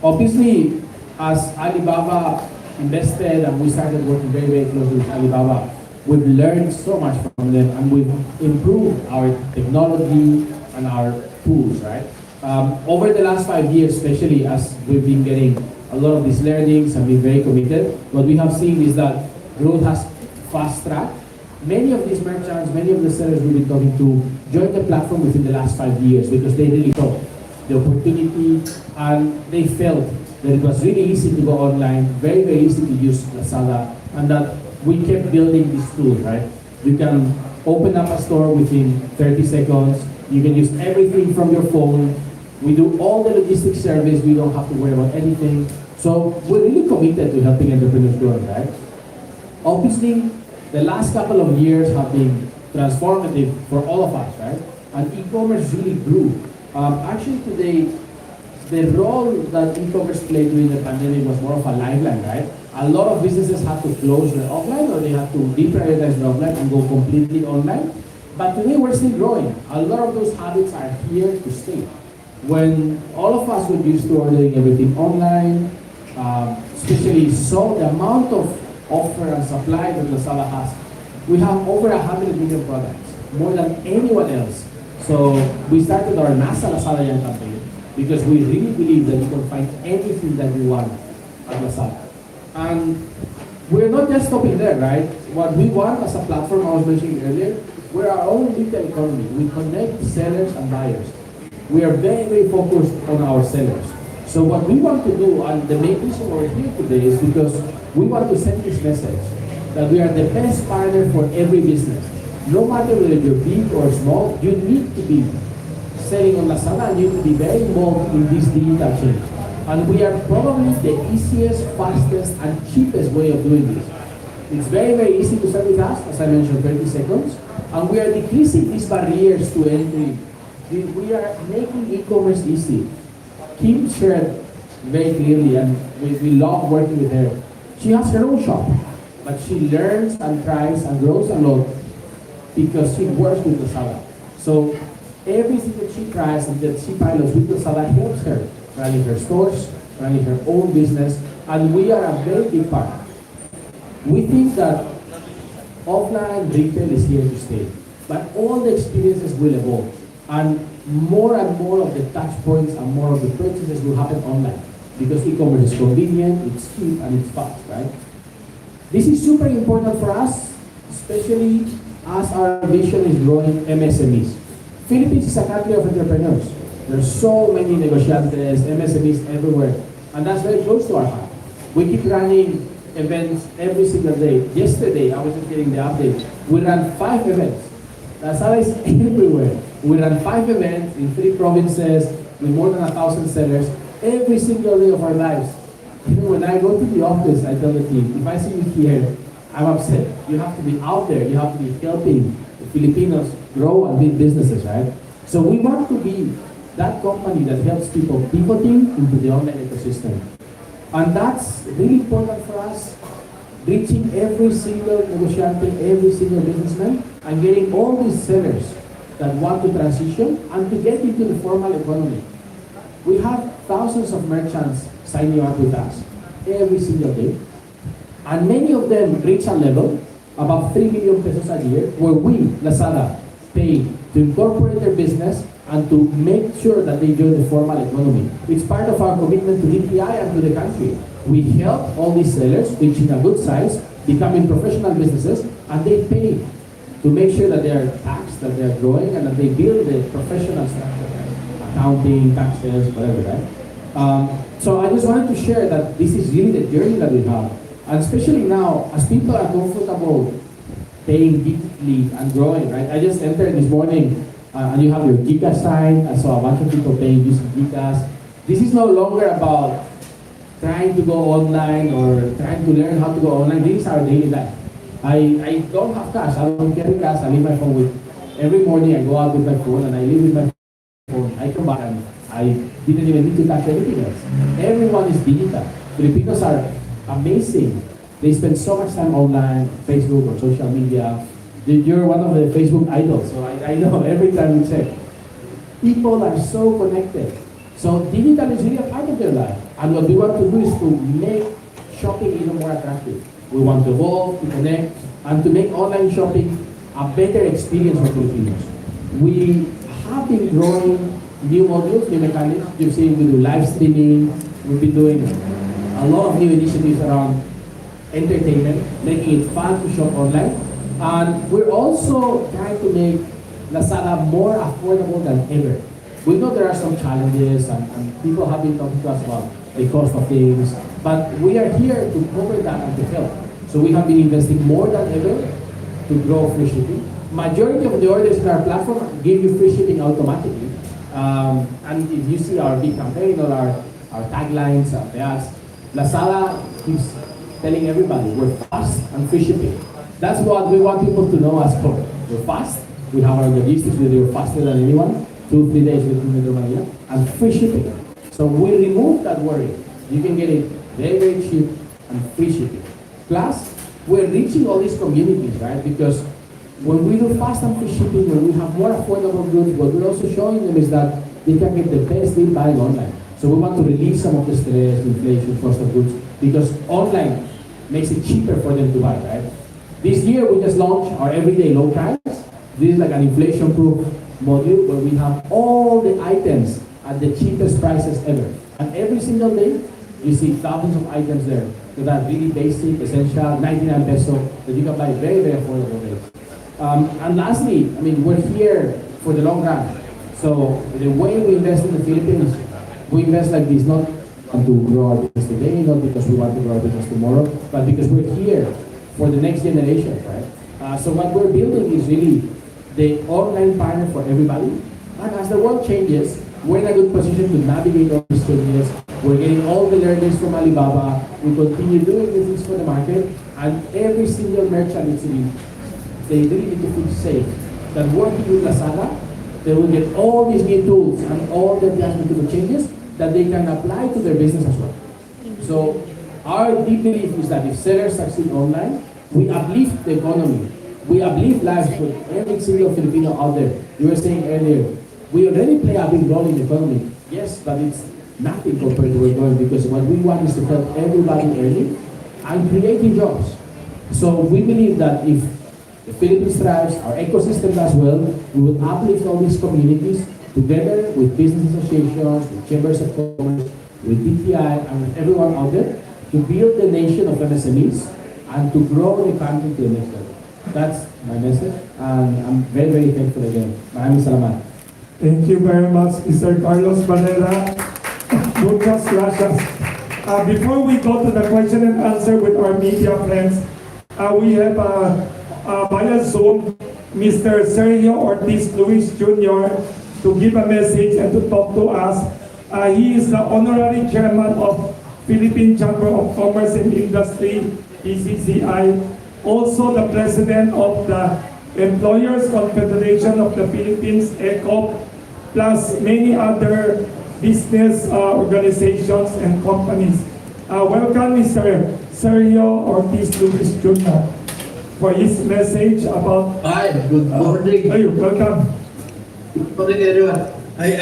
Obviously, as Alibaba invested and we started working very, very closely with Alibaba, we've learned so much from them and we've improved our technology and our tools, right? Over the last 5 years, especially as we've been getting a lot of these learnings and been very committed, what we have seen is that growth has fast-tracked. Many of these merchants, many of the sellers we've been talking to joined the platform within the last 5 years because they really saw the opportunity and they felt that it was really easy to go online, very, very easy to use Lazada, and that we kept building this tool, right? You can open up a store within 30 seconds. You can use everything from your phone. We do all the logistics service. We don't have to worry about anything. So we're really committed to helping entrepreneurs grow, right? Obviously, the last couple of years have been transformative for all of us, right? And e-commerce really grew. Actually today, the role that e-commerce played during the pandemic was more of a lifeline, right? A lot of businesses had to close their offline or they had to deprioritize their offline and go completely online. But today we're still growing. A lot of those habits are here to stay. When all of us were used to ordering everything online, especially so the amount of offer and supply that Lazada has, we have over 100 million products, more than anyone else. So we started our NASA Lazada Young campaign because we really believe that you can find anything that you want at Lazada. And we're not just stopping there, right? What we want as a platform, I was mentioning earlier, we're our own retail economy. We connect sellers and buyers. We are very, very focused on our sellers. So what we want to do, and the main reason we're here today is because we want to send this message that we are the best partner for every business. No matter whether you're big or small, you need to be selling on Lazada and you need to be very involved in this digital change. And we are probably the easiest, fastest, and cheapest way of doing this. It's very, very easy to sell with us, as I mentioned, 30 seconds. And we are decreasing these barriers to entry. We are making e-commerce easy. Kim shared very clearly, and we love working with her. She has her own shop, but she learns and tries and grows a lot because she works with Lazada. So everything that she tries and that she pilots with Lazada helps her running her stores, running her own business, and we are a very big part. We think that offline retail is here to stay. but all the experiences will evolve. And more of the touch points and more of the purchases will happen online because e-commerce is convenient, it's cheap, and it's fast, right? This is super important for us, especially as our vision is growing MSMEs. Philippines is a country of entrepreneurs. There's so many negociantes, MSMEs everywhere, and that's very close to our heart. We keep running events every single day. Yesterday, I was just getting the update. We ran 5 events. Lazada is everywhere. We ran 5 events in 3 provinces with more than 1,000 sellers every single day of our lives. You know, when I go to the office, I tell the team, if I see you here, I'm upset. You have to be out there. You have to be helping the Filipinos grow and build businesses, right? So we want to be that company that helps people pivoting into the online ecosystem. And that's really important for us, reaching every single negotiante, every single businessman, and getting all these sellers that want to transition and to get into the formal economy. We have thousands of merchants signing up with us every single day. And many of them reach a level, about 3 million pesos a year, where we, Lazada, pay to incorporate their business and to make sure that they join the formal economy. It's part of our commitment to DTI and to the country. We help all these sellers reaching a good size, becoming professional businesses, and they pay to make sure that they are taxed, that they are growing, and that they build the professional structure, right? Accounting, taxes, whatever, right? So I just wanted to share that this is really the journey that we have. And especially now, as people are comfortable paying digitally and growing, right? I just entered this morning, and you have your Gcash sign. I saw a bunch of people paying using Gcash. This is no longer about trying to go online or trying to learn how to go online. This is our daily life. I don't have cash. I don't carry cash. I leave my phone with. Every morning I go out with my phone and I leave with my phone. I come back and I didn't even need to touch anything else. Everyone is digital. Filipinos are amazing. They spend so much time online, Facebook or social media. You're one of the Facebook idols, so I know every time we check. People are so connected. So digital is really a part of their life. And what we want to do is to make shopping even more attractive. We want to evolve, to connect, and to make online shopping a better experience for Filipinos. We have been growing new modules, new mechanics. You've seen we do live streaming. We've been doing a lot of new initiatives around entertainment, making it fun to shop online. And we're also trying to make Lazada more affordable than ever. We know there are some challenges and people have been talking to us about the cost of things, but we are here to cover that and to help. So we have been investing more than ever to grow free shipping. Majority of the orders in our platform give you free shipping automatically. And if you see our big campaign or our taglines, the ads, Lazada keeps telling everybody we're fast and free shipping. That's what we want people to know as for. We're fast. We have our logistics, we're faster than anyone. 2-3 days between Metro Manila, and free shipping. So we remove that worry. You can get it very, very cheap and free shipping. Plus, we're reaching all these communities, right? Because when we do fast and free shipping, when we have more affordable goods, what we're also showing them is that they can get the best deal buying online. So we want to relieve some of the stress, inflation, cost of goods, because online makes it cheaper for them to buy, right? This year, we just launched our everyday low price. This is like an inflation-proof module where we have all the items at the cheapest prices ever. And every single day, you see thousands of items there that are really basic, essential, 99 peso, that you can buy very, very affordable rates. And lastly, I mean, we're here for the long run. So the way we invest in the Philippines, we invest like this, not to grow our business today, not because we want to grow our business tomorrow, but because we're here for the next generation, right? So what we're building is really the online partner for everybody. And as the world changes, we're in a good position to navigate all these changes. We're getting all the learnings from Alibaba. We continue doing the things for the market. And every single merchant needs to be, they really need to feel safe that working with Lazada, they will get all these new tools and all the technical changes that they can apply to their business as well. So our deep belief is that if sellers succeed online, we uplift the economy. We uplift lives for every single Filipino out there. You were saying earlier, we already play a big role in the economy. Yes, but it's nothing compared to where we're going, because what we want is to help everybody earning and creating jobs. So we believe that if the Philippines thrives, our ecosystem does well, we will uplift all these communities together with business associations, with chambers of commerce, with DTI, and with everyone out there to build the nation of MSMEs and to grow the country to the next level. That's my message, and I'm very, very thankful again. Maraming salamat. Thank you very much, Mr. Carlos Barrera. Muchas gracias. Before we go to the question and answer with our media friends, we have via Zoom Mr. Sergio Ortiz-Luis Jr. to give a message and to talk to us. He is the Honorary Chairman of Philippine Chamber of Commerce and Industry, PCCI, also the President of the Employers Confederation of the Philippines, ECOP, plus many other business organizations and companies. Welcome, Mr. Sergio Ortiz-Luis Jr. for his message about... Hi, good morning. Welcome. Good morning, everyone. I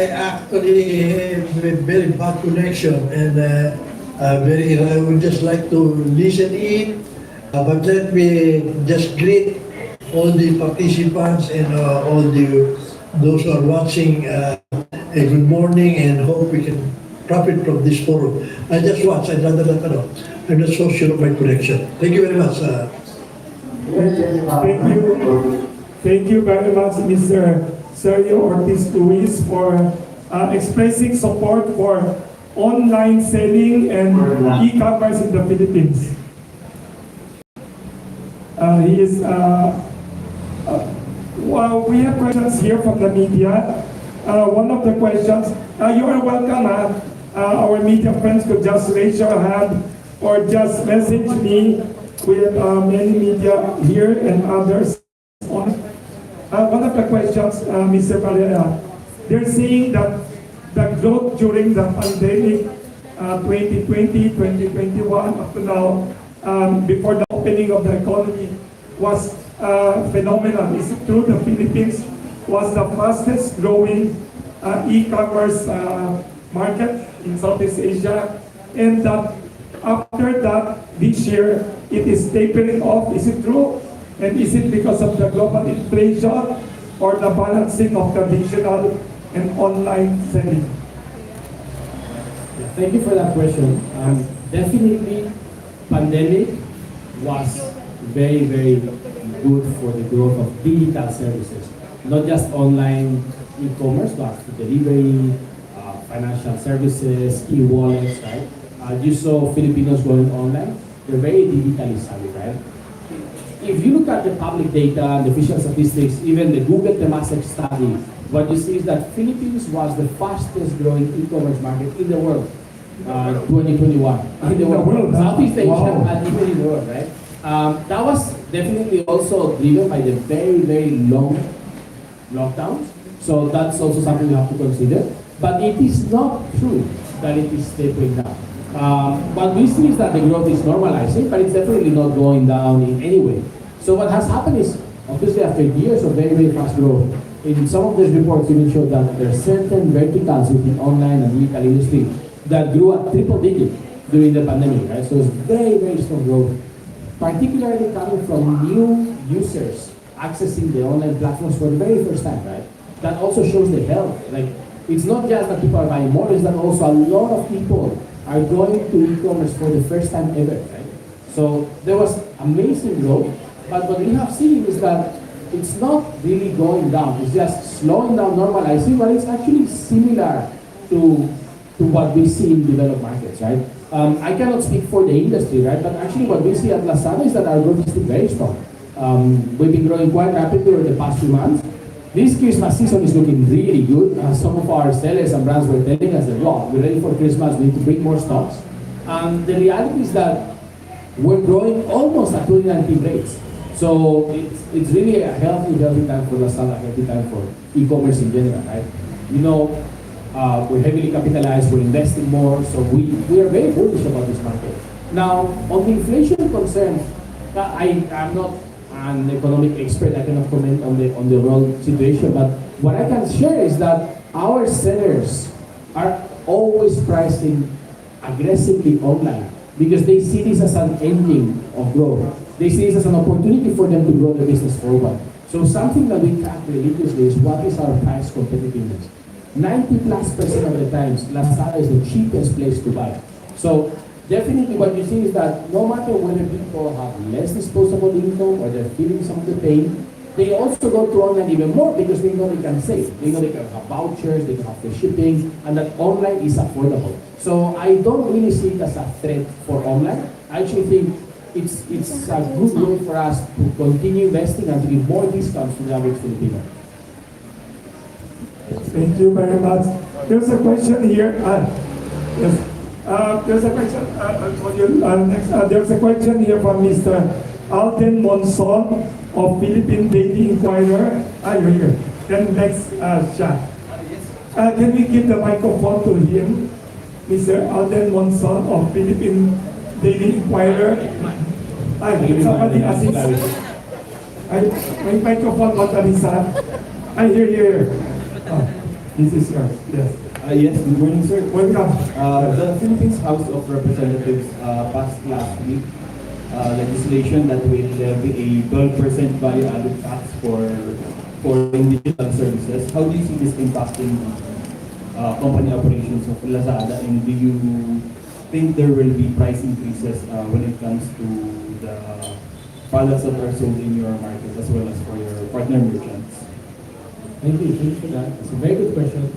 actually have a very bad connection and I would just like to listen in, but let me just greet all the participants and all those who are watching. A good morning and hope we can profit from this forum. I just watch, I'm not so sure of my connection. Thank you very much. Thank you very much, Mr. Sergio Ortiz-Luis, for expressing support for online selling and e-commerce in the Philippines. Well, we have questions here from the media. One of the questions, you are welcome. Our media friends could just raise your hand or just message me. We have many media here and others on. One of the questions, Mr. Valera, they're saying that the growth during the pandemic, 2020, 2021, up to now, before the opening of the economy, was phenomenal. Is it true the Philippines was the fastest growing e-commerce market in Southeast Asia, and that after that, this year, it is tapering off? Is it true? And is it because of the global inflation or the balancing of traditional and online selling? Thank you for that question. Definitely, pandemic was very, very good for the growth of digital services. Not just online e-commerce, but delivery, financial services, e-wallets, right? You saw Filipinos going online. They're very digitally savvy, right? If you look at the public data and the official statistics, even the Google Temasek study, what you see is that Philippines was the fastest growing e-commerce market in the world, 2021. In the world, Southeast Asia, wow. And even in the world, right? That was definitely also driven by the very, very long lockdowns. So that's also something we have to consider. But it is not true that it is tapering down. What we see is that the growth is normalizing, but it's definitely not going down in any way. So what has happened is, obviously after years of very, very fast growth, in some of these reports even show that there are certain verticals within online and digital industry that grew at triple digit during the pandemic, right? So it's very, very strong growth, particularly coming from new users accessing the online platforms for the very first time, right? That also shows the health. Like, it's not just that people are buying more, it's that also a lot of people are going to e-commerce for the first time ever, right? So there was amazing growth, but what we have seen is that it's not really going down. It's just slowing down, normalizing, but it's actually similar to what we see in developed markets, right? I cannot speak for the industry, right? But actually what we see at Lazada is that our growth is still very strong. We've been growing quite rapidly over the past few months. This Christmas season is looking really good. Some of our sellers and brands were telling us that, wow, we're ready for Christmas, we need to bring more stocks. The reality is that we're growing almost at 2019 rates. So it's really a healthy time for Lazada, a healthy time for e-commerce in general, right? You know, we're heavily capitalized, we're investing more, so we are very bullish about this market. Now, on the inflation concerns, I'm not an economic expert, I cannot comment on the overall situation, but what I can share is that our sellers are always pricing aggressively online because they see this as an engine of growth. They see this as an opportunity for them to grow their business forward. So something that we track religiously is what is our price competitiveness. 90+% of the times, Lazada is the cheapest place to buy. So definitely what you see is that no matter whether people have less disposable income or they're feeling some of the pain, they also go to online even more because they know they can save. They know they can have vouchers, they can have free shipping, and that online is affordable. So I don't really see it as a threat for online. I actually think it's a good way for us to continue investing and to give more discounts to the average Filipino. Thank you very much. There's a question here. Yes. There's a question. For you, next, there's a question here from Mr. Alden Monson of Philippine Daily Inquirer. You're here. Then next shot. Can we give the microphone to him? Mr. Alden Monson of Philippine Daily Inquirer. Somebody assist. My microphone got a reset. Here. This is yours. Yes. Yes, good morning, sir. Welcome. The Philippines House of Representatives passed last week legislation that will levy a 12% value-added tax for digital services. How do you see this impacting company operations of Lazada, and do you think there will be price increases when it comes to the products that are sold in your market as well as for your partner merchants? Thank you for that. It's a very good question.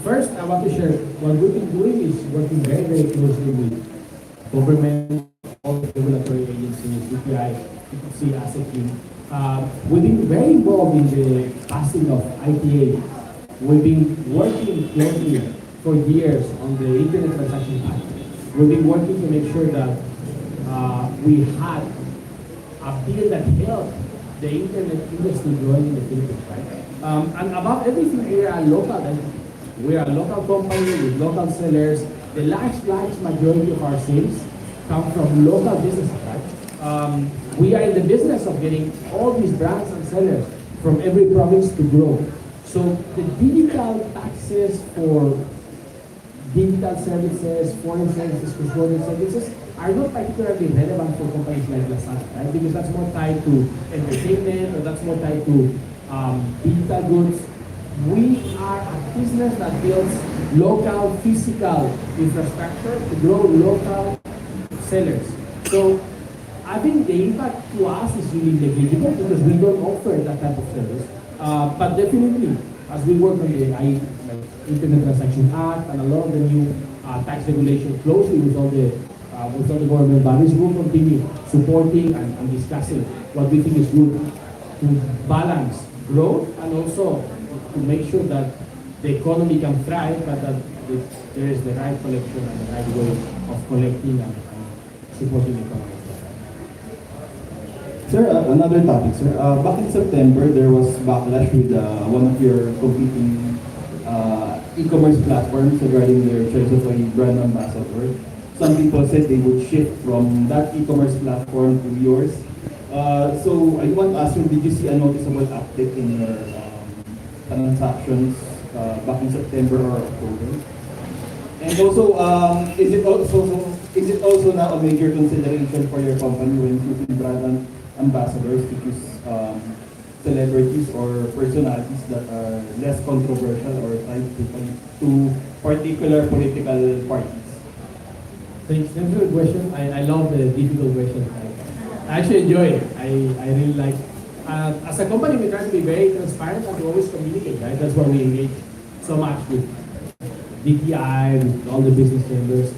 First, I want to share what we've been doing is working very, very closely with government, all the regulatory agencies, DTI, PCCI, ASec. We've been very involved in the passing of ITA. We've been working closely for years on the Internet Transaction Act. We've been working to make sure that we had a bill that helped the internet industry growing in the Philippines, right? And above everything, we are local. We are a local company with local sellers. The large majority of our sales come from local businesses, right? We are in the business of getting all these brands and sellers from every province to grow. So the digital taxes for digital services, foreign services, cross-border services are not particularly relevant for companies like Lazada, right? Because that's more tied to entertainment, or that's more tied to digital goods. We are a business that builds local physical infrastructure to grow local sellers. So I think the impact to us is really negligible because we don't offer that type of service. But definitely, as we work on the Internet Transaction Act and a lot of the new tax regulation closely with all the government bodies, we'll continue supporting and discussing what we think is good to balance growth and also to make sure that the economy can thrive, but that there is the right collection and the right way of collecting and supporting the economy. Sir, another topic, sir. Back in September, there was backlash with one of your competing e-commerce platforms regarding their choice of a brand ambassador. Some people said they would shift from that e-commerce platform to yours. So I want to ask you, did you see a noticeable uptick in your transactions back in September or October? And also, is it also now a major consideration for your company when choosing brand ambassadors to choose celebrities or personalities that are less controversial or tied to particular political parties? Thanks for the question. I love the difficult question. I actually enjoy it. I really like. As a company, we try to be very transparent and to always communicate, right? That's why we engage so much with DTI, with all the business vendors.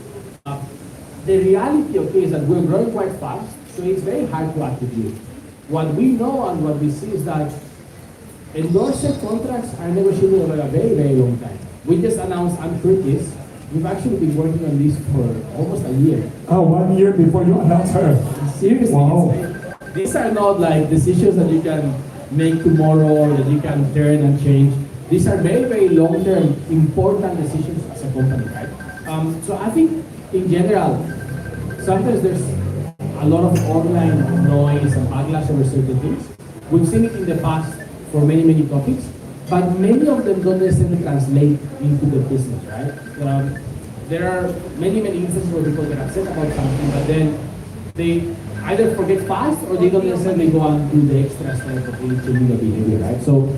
The reality, okay, is that we're growing quite fast, so it's very hard to attribute. What we know and what we see is that endorsement contracts are negotiable over a very, very long time. We just announced Curtis. We've actually been working on this for almost a year. 1 year before you announce her. Seriously, Wow. These are not like decisions that you can make tomorrow or that you can turn and change. These are very, very long-term, important decisions as a company, right? So I think, in general, sometimes there's a lot of online noise and backlash over certain things. We've seen it in the past for many, many topics, but many of them don't necessarily translate into the business, right? there are many instances where people get upset about something, but then they either forget fast or they don't necessarily go and do the extra step of really changing the behavior, right? So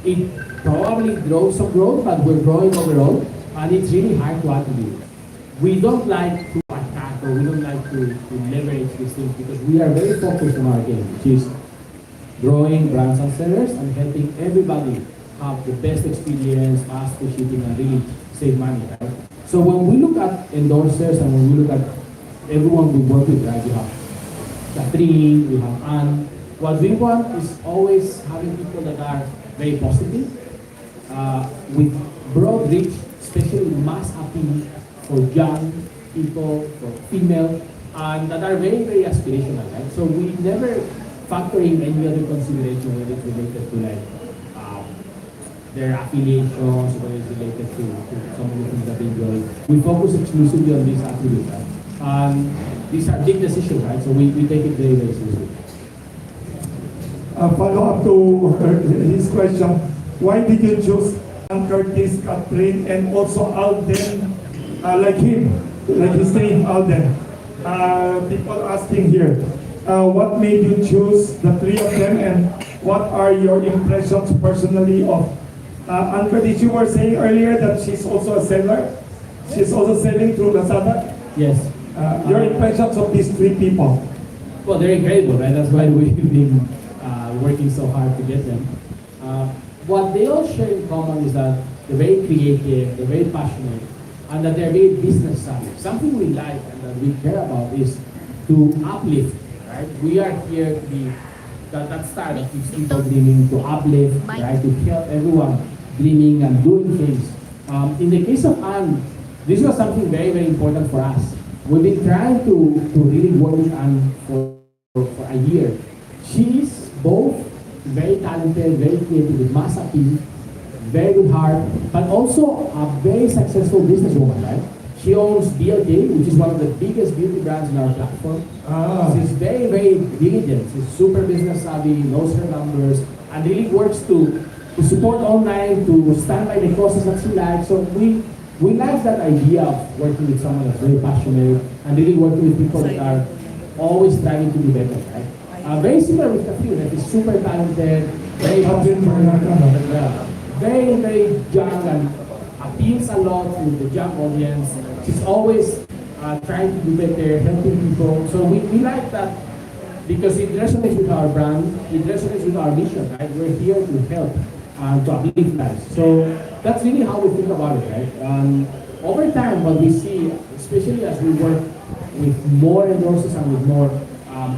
it probably drove some growth, but we're growing overall, and it's really hard to attribute. We don't like to attack or we don't like to leverage these things because we are very focused on our game, which is growing brands and sellers and helping everybody have the best experience, fast shipping, and really save money, right? So when we look at endorsers and when we look at everyone we work with, right, we have Catherine, we have Anne. What we want is always having people that are very positive, with broad reach, especially mass appeal for young people, for female, and that are very aspirational, right? So we never factor in any other consideration whether it's related to like their affiliations, whether it's related to some of the things that they enjoy. We focus exclusively on these attributes, right? These are big decisions, right? So we take it very seriously. Follow up to his question, why did you choose Curtis, Catherine, and also Alden, like him, like his name, Alden? People asking here, what made you choose the three of them, and what are your impressions personally of Curtis? You were saying earlier that she's also a seller. She's also selling through Lazada. Yes. Your impressions of these three people? Well, they're incredible, right? That's why we've been working so hard to get them. What they all share in common is that they're very creative, they're very passionate, and that they're very business savvy. Something we like and that we care about is to uplift, right? We are here to be that star that keeps people dreaming, to uplift, right? To help everyone dreaming and doing things. In the case of Anne, this was something very important for us. We've been trying to really work with Anne for a year. She's both very talented, very creative, with mass appeal, very good heart, but also a very successful businesswoman, right? She owns BLK, which is one of the biggest beauty brands in our platform. She's very diligent. She's super business savvy, knows her numbers, and really works to support online, to stand by the causes that she likes. So we like that idea of working with someone that's very passionate and really working with people that are always striving to be better, right? Very similar with Catherine, that is super talented, very very young and appeals a lot to the young audience. She's always trying to do better, helping people. So we like that because it resonates with our brand, it resonates with our mission, right? We're here to help to uplift lives. So that's really how we think about it, right? Over time, what we see, especially as we work with more endorsers and with more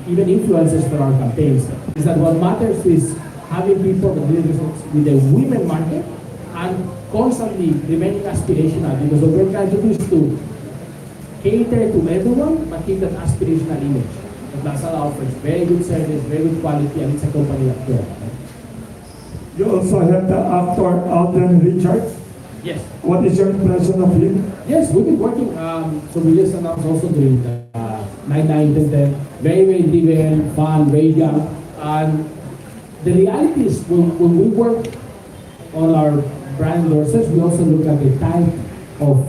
even influencers for our campaigns, is that what matters is having people that really resonate with the women market and constantly remaining aspirational, because what we're trying to do is to cater to everyone but keep that aspirational image. That Lazada offers very good service, very good quality, and it's a company that cares. You also have the actor Alden Richards. Yes. What is your impression of him? Yes, we've been working. So we just announced also during the 9/9, 10/10. Very driven, fun, very young. And the reality is when we work on our brand endorsers, we also look at the type of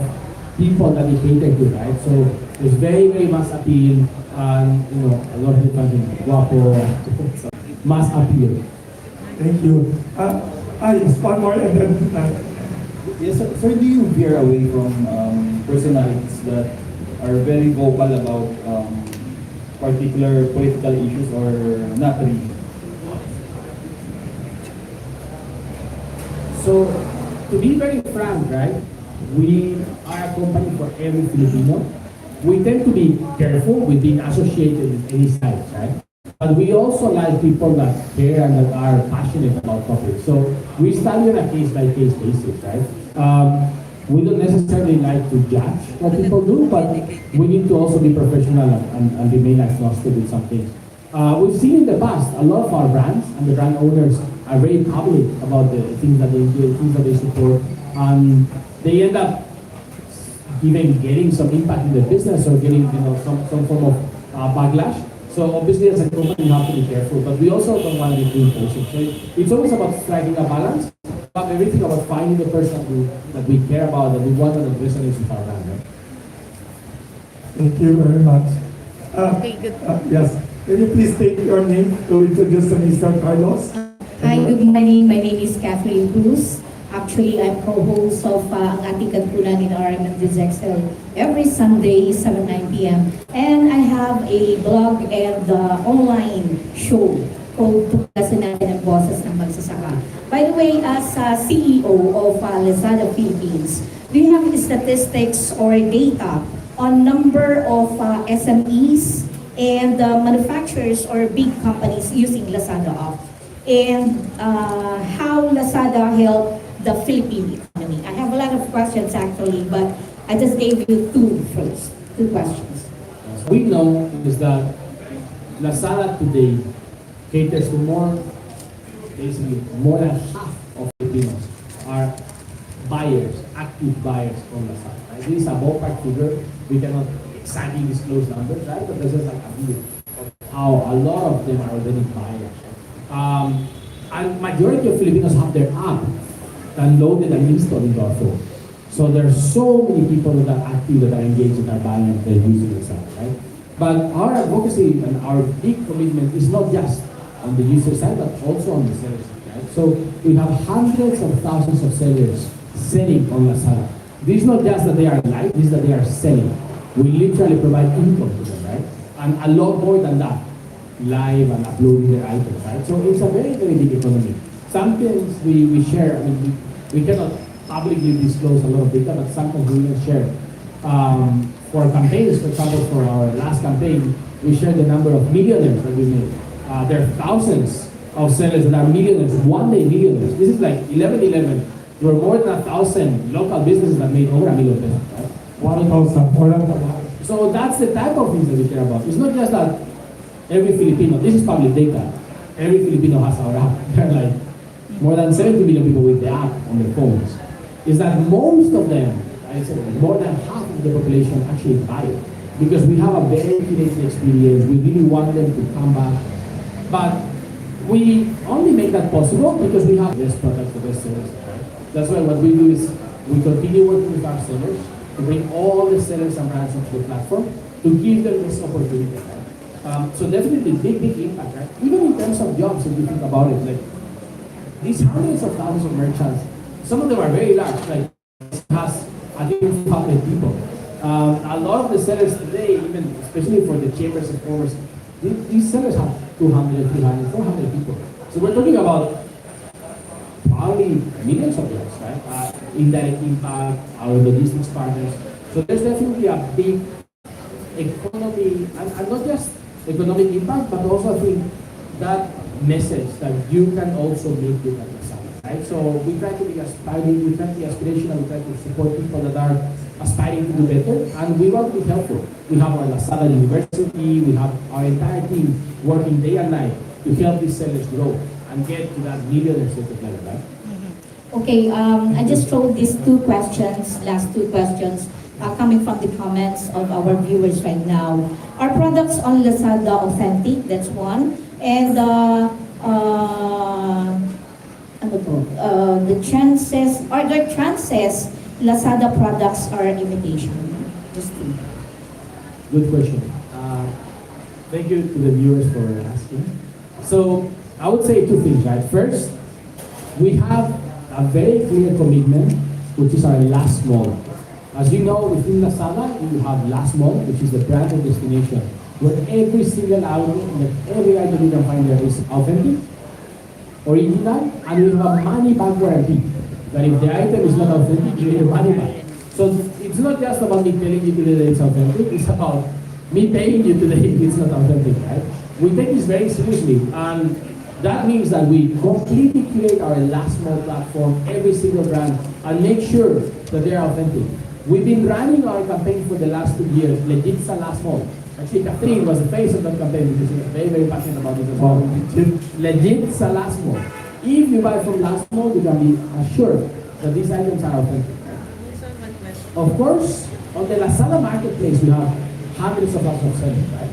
people that we cater to, right? So there's very mass appeal, and a lot of people guapo, mass appeal. Thank you. Yes, one more and then. Yes, sir, do you veer away from personalities that are very vocal about particular political issues, or not really? So, to be very frank, right, we are a company for every Filipino. We tend to be careful with being associated with any side, right? But we also like people that care and that are passionate about topics. So we study on a case-by-case basis, right? We don't necessarily like to judge what people do, but we need to also be professional and remain agnostic with some things. We've seen in the past, a lot of our brands and the brand owners are very public about the things that they do, things that they support, and they end up even getting some impact in the business or getting some form of backlash. So obviously as a company you have to be careful, but we also don't want to be too impulsive. So it's always about striking a balance, but everything about finding the person that we care about, that we want, and that resonates with our brand. Right? Thank you very much. Okay, good. Yes, can you please state your name to introduce to Mr. Carlos? Hi, good morning. My name is Cathy Cruz. Actually, I'm co-host of ang Ating Katipunan in RM and DZXL every Sunday, 7-9 p.m. And I have a blog and online show called Tuklasin Natin ang Boses ng Magsasaka. By the way, as CEO of Lazada Philippines, do you have statistics or data on number of SMEs and manufacturers or big companies using Lazada app? And how Lazada helped the Philippine economy? I have a lot of questions actually, but I just gave you two questions. We know is that Lazada today caters to basically more than half of Filipinos are buyers, active buyers on Lazada. Right? This is a ballpark figure. We cannot exactly disclose numbers, right? But this is like a view of how a lot of them are already buyers. And majority of Filipinos have their app downloaded and installed into our phone. So there's so many people that are active, that are engaged, that are buying and they're using the site, right? But our advocacy and our big commitment is not just on the user side, but also on the seller side, right? So we have hundreds of thousands of sellers selling on Lazada. This is not just that they are live, this is that they are selling. We literally provide income to them, right? And a lot more than that, live and uploading their items, right? So it's a very, very big economy. Sometimes we share, I mean, we cannot publicly disclose a lot of data, but sometimes we will share. For campaigns, for example, for our last campaign, we share the number of millionaires that we made. There are thousands of sellers that are millionaires, one-day millionaires. This is like 11-11. There were more than 1,000 local businesses that made over $1 million pesos, right? 1,000, more than 1,000. So that's the type of things that we care about. It's not just that every Filipino, this is public data, every Filipino has our app. There are like more than 70 million people with the app on their phones. Is that most of them, I said more than half of the population actually buy it. Because we have a very curated experience, we really want them to come back. But we only make that possible because we have the best products, the best sellers. Right? That's why what we do is we continue working with our sellers to bring all the sellers and brands onto the platform to give them this opportunity. Right? So definitely big impact, right? Even in terms of jobs, if you think about it, like these hundreds of thousands of merchants, some of them are very large, like has I think 500 people. A lot of the sellers today, even especially for the chambers and commerce, these sellers have 200, 300, 400 people. So we're talking about probably millions of jobs, right? Indirect impact, our logistics partners. So there's definitely a big economy, and not just economic impact, but also I think that message that you can also make it at the side, right? So we try to be aspiring, we try to be aspirational, we try to support people that are aspiring to do better, and we want to be helpful. We have our Lazada University, we have our entire team working day and night to help these sellers grow and get to that millionaire sort of level, right? Okay, I just wrote these last two questions, coming from the comments of our viewers right now. Are products on Lazada authentic? That's one. And the chances, are there chances Lazada products are imitation? Just two. Good question. Thank you to the viewers for asking. So I would say two things, right? First, we have a very clear commitment, which is our last mall. As you know, within Lazada, you have last mall, which is the brand and destination, where every single item, every item you can find there is authentic, original, and we have a money back guarantee. That if the item is not authentic, you get your money back. So it's not just about me telling you today that it's authentic, it's about me paying you today if it's not authentic, right? We take this very seriously, and that means that we completely create our last mall platform, every single brand, and make sure that they're authentic. We've been running our campaign for the last 2 years, Legit sa Last Mall. Actually, Catherine was the face of that campaign because she was very, very passionate about it as well. Legit sa Last Mall. If you buy from Last Mall, you can be assured that these items are authentic. Of course, on the Lazada marketplace, we have hundreds of thousands of sellers, right?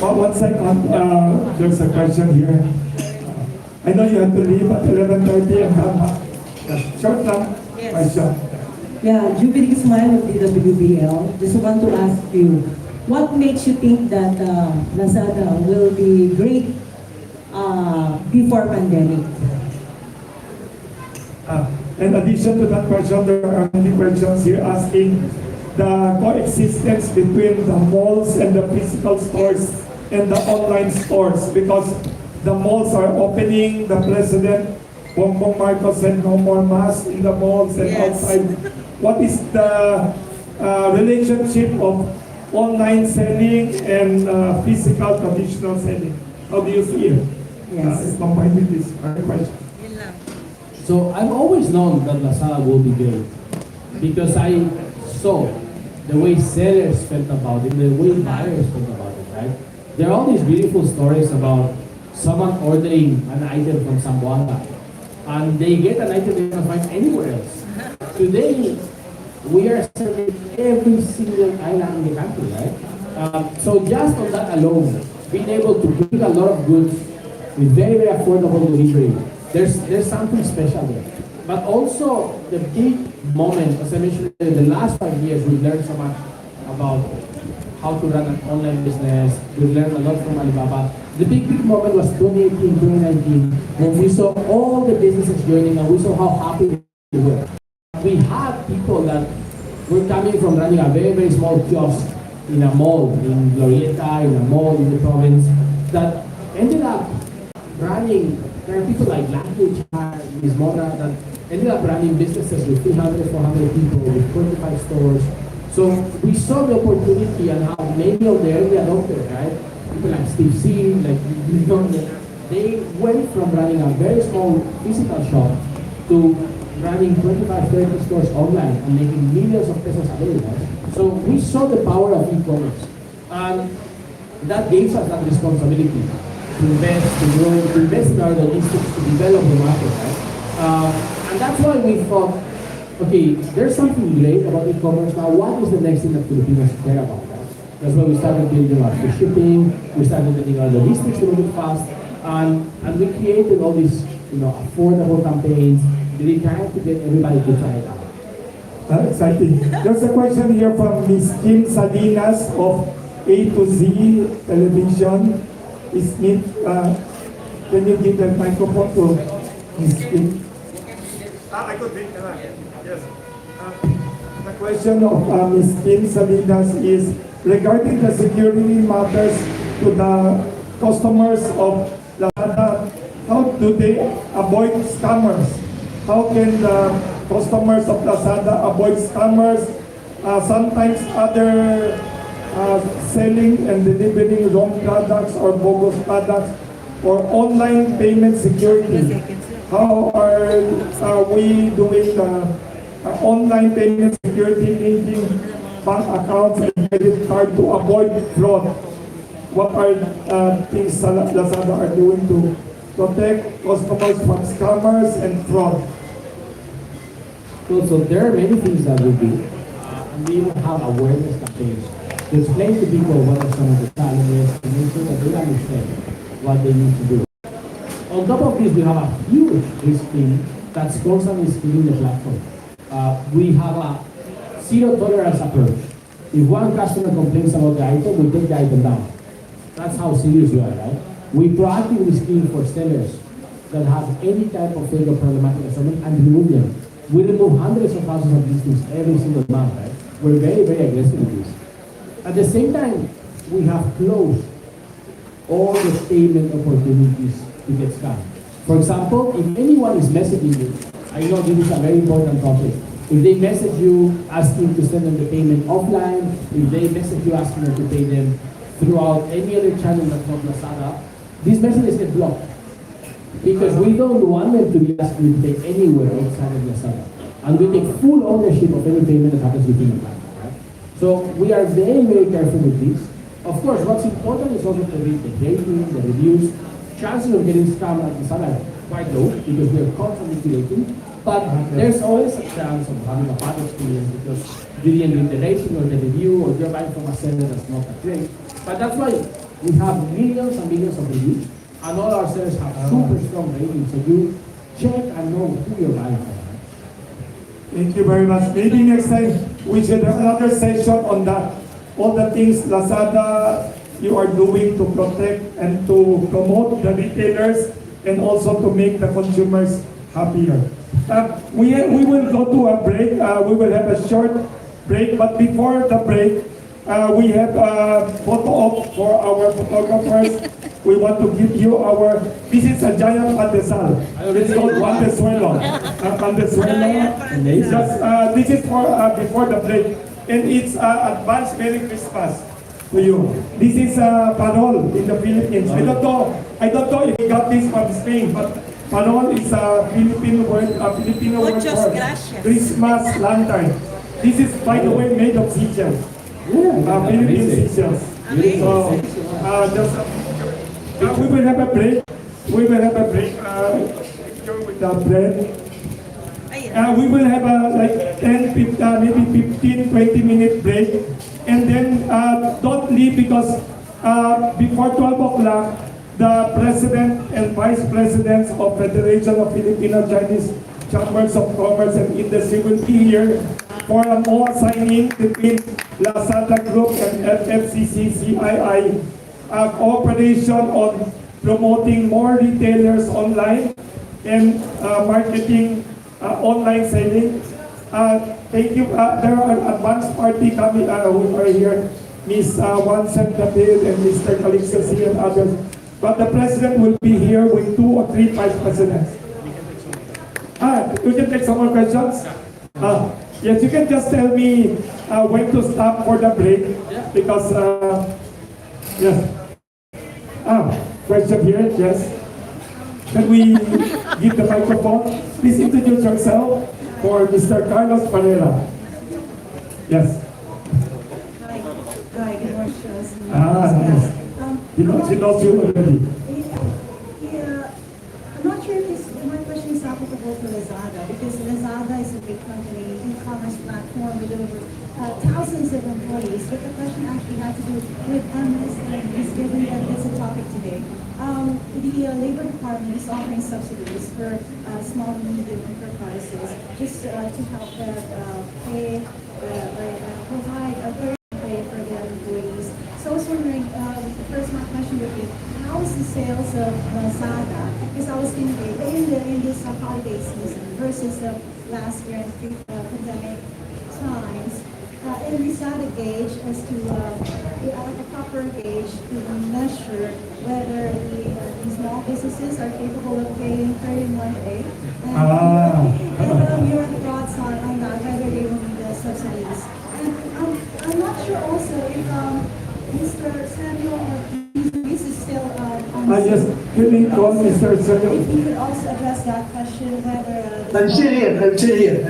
One second, there's a question here. I know you have to leave at 11:30 and come back. Short lang, question. Yeah, Jubilee Smile of DWBL. Just want to ask you, what makes you think that Lazada will be great before pandemic? In addition to that question, there are many questions here asking the coexistence between the malls and the physical stores and the online stores, because the malls are opening. The President Bongbong Marcos said no more masks in the malls and outside. What is the relationship of online selling and physical traditional selling? How do you see it? Yes. Combined with this question. So I've always known that Lazada will be great because I saw the way sellers felt about it, the way buyers felt about it, right? There are all these beautiful stories about someone ordering an item from Zamboanga and they get an item they can't find anywhere else. Today, we are serving every single island in the country, right? So just on that alone, being able to bring a lot of goods with very, very affordable delivery, there's something special there. But also the big moment, as I mentioned, in the last 5 years, we've learned so much about how to run an online business. We've learned a lot from Alibaba. The big moment was 2018, 2019, when we saw all the businesses joining and we saw how happy we were. We had people that were coming from running a very, very small kiosk in a mall, in Glorieta, in a mall in the province, that ended up running. There are people like Larouche, Ms. Mona, that ended up running businesses with 300, 400 people, with 25 stores. So we saw the opportunity and how many of the early adopters, right? People like Steve C, like they went from running a very small physical shop to running 25, 30 stores online and making millions of pesos a day, right? So we saw the power of e-commerce. And that gave us that responsibility to invest, to grow, to invest in our logistics, to develop the market, right? And that's why we thought, okay, there's something great about e-commerce now. What is the next thing that Filipinos care about, right? That's why we started building our free shipping, we started building our logistics a little bit fast, and we created all these, affordable campaigns, really trying to get everybody to try it out. Exciting. There's a question here from Ms. Kim Salinas of A to Z Television. Can you give the microphone to Ms. Kim? I could take that. Yes. The question of Ms. Kim Salinas is regarding the security matters to the customers of Lazada. How do they avoid scammers? How can the customers of Lazada avoid scammers? Sometimes other selling and delivering wrong products or bogus products, or online payment security. How are we doing online payment security, linking bank accounts and credit card to avoid fraud? What are things Lazada are doing to protect customers from scammers and fraud? So there are many things that we do. We even have awareness campaigns to explain to people what are some of the challenges, to make sure that they understand what they need to do. On top of this, we have a huge risk team that's constantly screening the platform. We have a zero tolerance approach. If one customer complains about the item, we take the item down. That's how serious we are, right? We proactively screen for sellers that have any type of fake or problematic assortment and remove them. We remove hundreds of thousands of listings every single month, right? We're very, very aggressive with this. At the same time, we have closed all the payment opportunities to get scammed. For example, if anyone is messaging you, I know this is a very important topic. If they message you asking to send them the payment offline, if they message you asking them to pay them throughout any other channel that's not Lazada, these messages get blocked. Because we don't want them to be asked to pay anywhere outside of Lazada. And we take full ownership of any payment that happens within the platform, right? So we are very, very careful with this. Of course, what's important is also to read the rating, the reviews. Chances of getting scammed at Lazada are quite low because we are constantly curating. But there's always a chance of having a bad experience because you didn't read the rating or the review, or you're buying from a seller that's not that great. But that's why we have millions and millions of reviews, and all our sellers have super strong ratings, so you check and know who you're buying from. Thank you very much. Maybe next time we should have another session on that. All the things Lazada you are doing to protect and to promote the retailers and also to make the consumers happier. We will go to a break. We will have a short break, but before the break, we have a photo op for our photographers. We want to give you this is a giant pandesal. It's called pandesuelo. Pandesuelo. This is for before the break. And it's advanced Merry Christmas to you. This is parol in the Philippines. I don't know if you got this from Spain, but parol is a Filipino word for Christmas lantern. This is, by the way, made of seashells. Philippine seashells. So, we will have a break. We will have a break with the bread. We will have like 10, 15, maybe 15, 20-minute break. And then don't leave because before 12 o'clock, the President and Vice Presidents of Federation of Filipino Chinese Chambers of Commerce and Industry will be here for a more signing between Lazada Group and FFCCCII. Cooperation on promoting more retailers online and marketing online selling. Thank you. There are an advanced party coming who are here, Ms. Wansen David and Mr. Calixto C. and others. But the President will be here with 2 or 3 Vice Presidents. We can take some more questions? Yes, you can just tell me when to stop for the break because, yes. Question here, yes. Can we give the microphone? Please introduce yourself for Mr. Carlos Barrera. Yes. Hi, good morning. Yes. She knows you already. Yeah, I'm not sure if my question is applicable to Lazada because Lazada is a big company, e-commerce platform with over thousands of employees. But the question actually had to do with MSMEs, given that it's a topic today. The Labor Department is offering subsidies for small and medium enterprises just to help them provide a very pay for their employees. So I was wondering, first my question would be, how is the sales of Lazada? Because I was thinking in this holiday season versus last year and pre-pandemic times, and Lazada gauge as to a proper gauge to measure whether the small businesses are capable of paying 31A. And your thoughts on that, whether they will need the subsidies. And I'm not sure also if Mr. Sergio Ortiz-Luis is still on. Yes, can we call Mr. Sergio? If you could also address that question, whether. I'm still here.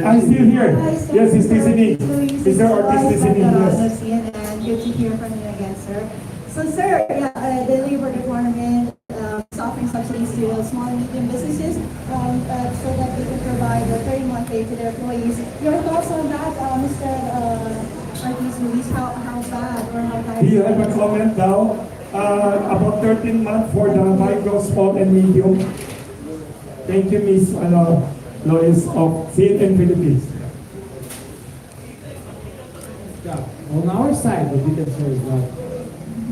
I'm still here. Yes, he's listening. Mr. Ortiz is listening. Yes. And good to hear from you again, sir. So, sir, the Labor Department is offering subsidies to small and medium businesses so that they can provide the 30-month pay to their employees. Your thoughts on that, Mr. Ortiz-Luis? How bad or how bad? Do you have a comment now about 13 months for the micro, small, and medium? Thank you, Ms. Lois of CNN Philippines. Yeah, on our side, what we can say is that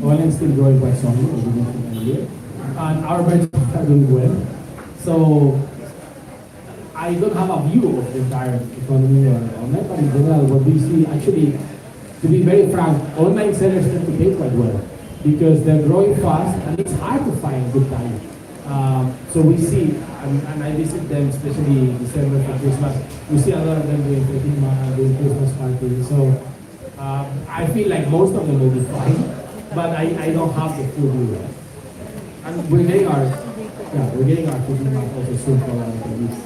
online is still growing quite strongly, as we mentioned earlier, and our merchants are doing well. So I don't have a view of the entire economy or online, but in general, what we see actually, to be very frank, online sellers tend to pay quite well because they're growing fast and it's hard to find good talent. So we see, and I visit them, especially December for Christmas, we see a lot of them doing Christmas parties. So I feel like most of them will be fine, but I don't have the full view. And we're getting our 15 months also soon for our interviews.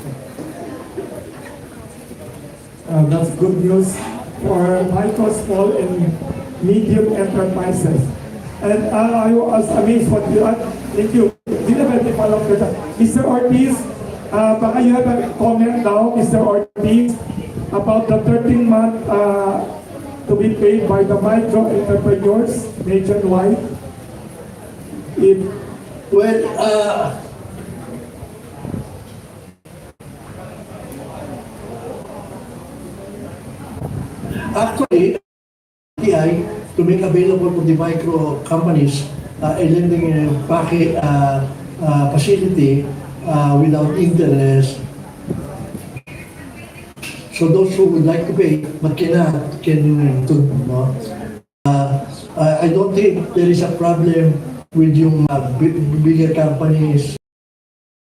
That's good news for micro, small, and medium enterprises. And I was amazed what you had. Thank you. Do you have any follow-up question? Mr. Ortiz, baka you have a comment now, Mr. Ortiz, about the 13-month to be paid by the micro entrepreneurs nationwide? Actually, TI to make available to the micro companies a lending facility without interest. So those who would like to pay but cannot can no. I don't think there is a problem with yung bigger companies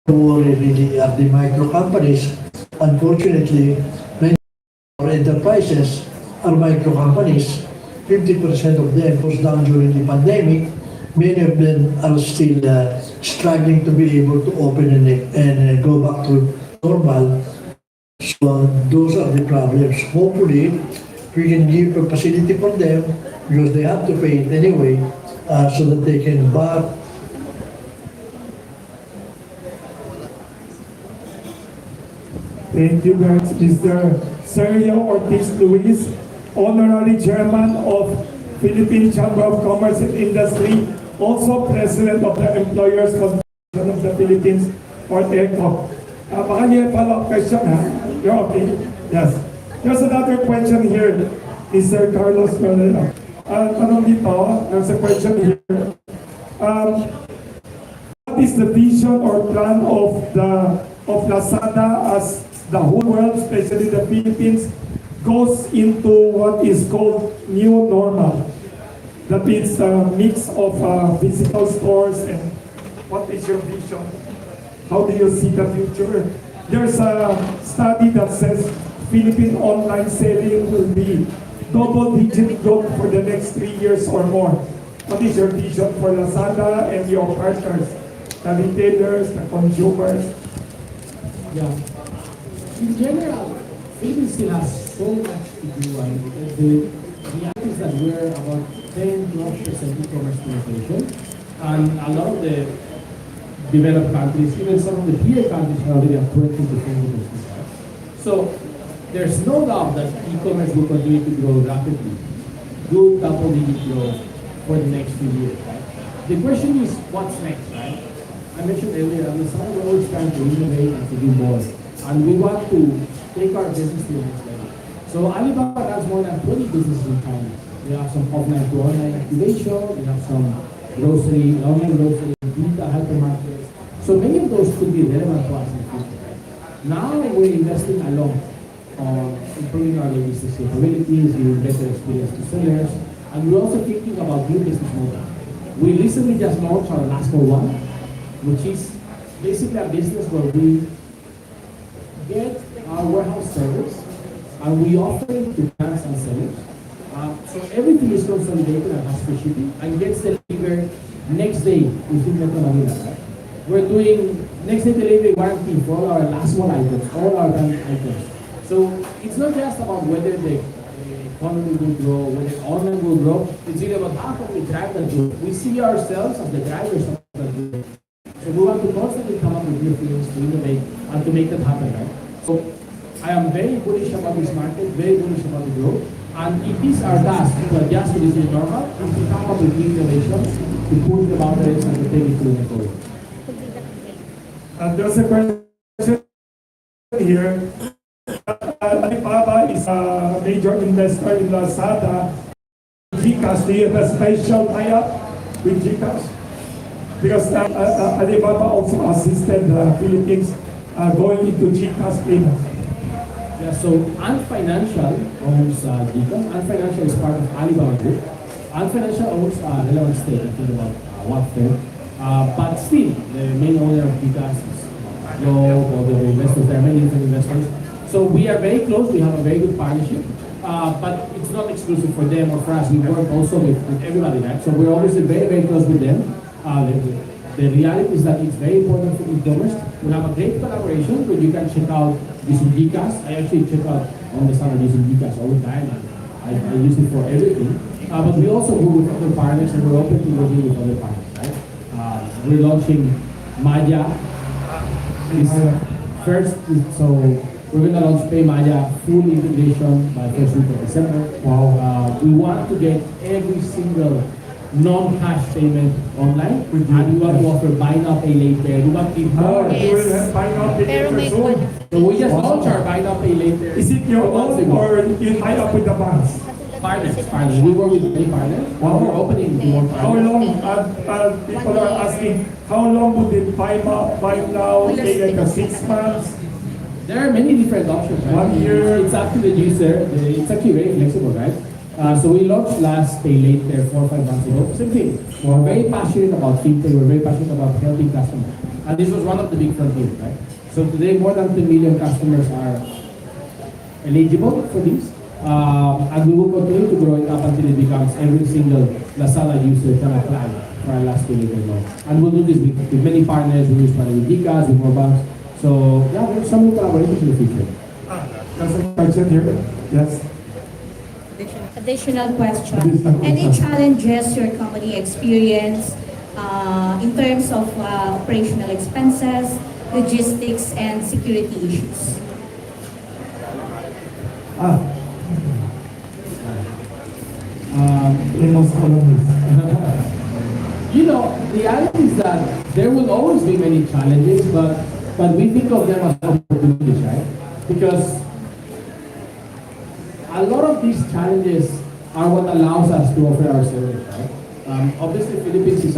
who really are the micro companies. Unfortunately, many of our enterprises are micro companies. 50% of them was down during the pandemic. Many of them are still struggling to be able to open and go back to normal. So those are the problems. Hopefully, we can give a facility for them because they have to pay it anyway, so that they can buy. Thank you guys, Mr. Sergio Ortiz-Luis, Honorary Chairman of Philippine Chamber of Commerce and Industry, also President of the Employers Confederation of the Philippines, or ECOP. Baka niyo follow-up question, ha? You're okay? Yes. There's another question here, Mr. Carlos Barrera. Tanong dito, there's a question here. What is the vision or plan of Lazada as the whole world, especially the Philippines, goes into what is called new normal? That means a mix of physical stores, and what is your vision? How do you see the future? There's a study that says Philippine online selling will be double-digit growth for the next 3 years or more. What is your vision for Lazada and your partners, the retailers, the consumers? Yeah. In general, Philippines still has so much to do, right? Because the reality is that we're about 10-12% e-commerce penetration, and a lot of the developed countries, even some of the peer countries, are already at 20% business. So there's no doubt that e-commerce will continue to grow rapidly, good double-digit growth for the next few years, right? The question is, what's next, right? I mentioned earlier, we're always trying to innovate and to do more, and we want to take our business to the next level. So Alibaba has more than 20 businesses in China. We have some offline to online activation, we have some grocery, online grocery, retail hypermarkets. So many of those could be relevant to us in the future, right? Now we're investing a lot on improving our logistics capabilities, giving better experience to sellers, and we're also thinking about new business models. We recently just launched our last one, which is basically a business where we get our warehouse service and we offer it to brands and sellers. So everything is consolidated and has free shipping and gets delivered next day within Metro Manila. Right? We're doing next day delivery warranty for all our last one items, all our brand items. So it's not just about whether the economy will grow, whether online will grow. It's really about how can we drive that growth. We see ourselves as the drivers of that growth. So we want to constantly come up with new things to innovate and to make that happen, right? So I am very bullish about this market, very bullish about the growth. And it is our task to adjust to this new normal and to come up with new innovations, to push the boundaries and to take it to the next level. There's a question here. Alibaba is a major investor in Lazada. GCash, do you have a special tie-up with GCash? Because Alibaba also assisted the Philippines going into GCash payments. Yeah, so Ant Financial owns GCash. Ant Financial is part of Alibaba Group. Ant Financial owns a relevant stake, I think about 1/3. But still, the main owner of GCash is Liong, or the investors, there are many different investors. So we are very close, we have a very good partnership, but it's not exclusive for them or for us. We work also with everybody, right? So we're obviously very, very close with them. The reality is that it's very important for e-commerce. We have a great collaboration where you can check out using GCash. I actually check out on the side using GCash all the time. I use it for everything. But we also go with other partners, and we're open to working with other partners, right? We're launching Maya. So we're going to launch Pay Maya full integration by first week of December. Wow. We want to get every single non-cash payment online, and we want to offer buy now, pay later. We want to give more. You will have buy now, pay Pero may later soon. So we just launched our buy now, pay later. Is it your own or you tie up with the banks? Partners. We work with many partners. Wow. We're opening more How partners. long, people are asking, how long would it buy now, pay later, 6 months? There are many different options, right? 1 year. It's up to the user. It's actually very flexible, right? So we launched last pay later 4 or 5 months ago. Same thing. We're very passionate about fintech. We're very passionate about helping customers. And this was one of the big frontiers, right? So today more than 10 million customers are eligible for this. And we will continue to grow it up until it becomes every single Lazada user can apply for our last pay later law. And we'll do this with many partners. We'll use partners with DCAs, with more banks. So yeah, there's some collaborations in the future. That's a question here. Yes. Additional question. Additional Any question. challenges your company experience in terms of operational expenses, logistics, and security issues? Amos columnist. You know, the reality is that there will always be many challenges, but we think of them as opportunities, right? Because a lot of these challenges are what allows us to offer our service, right? Obviously, Philippines is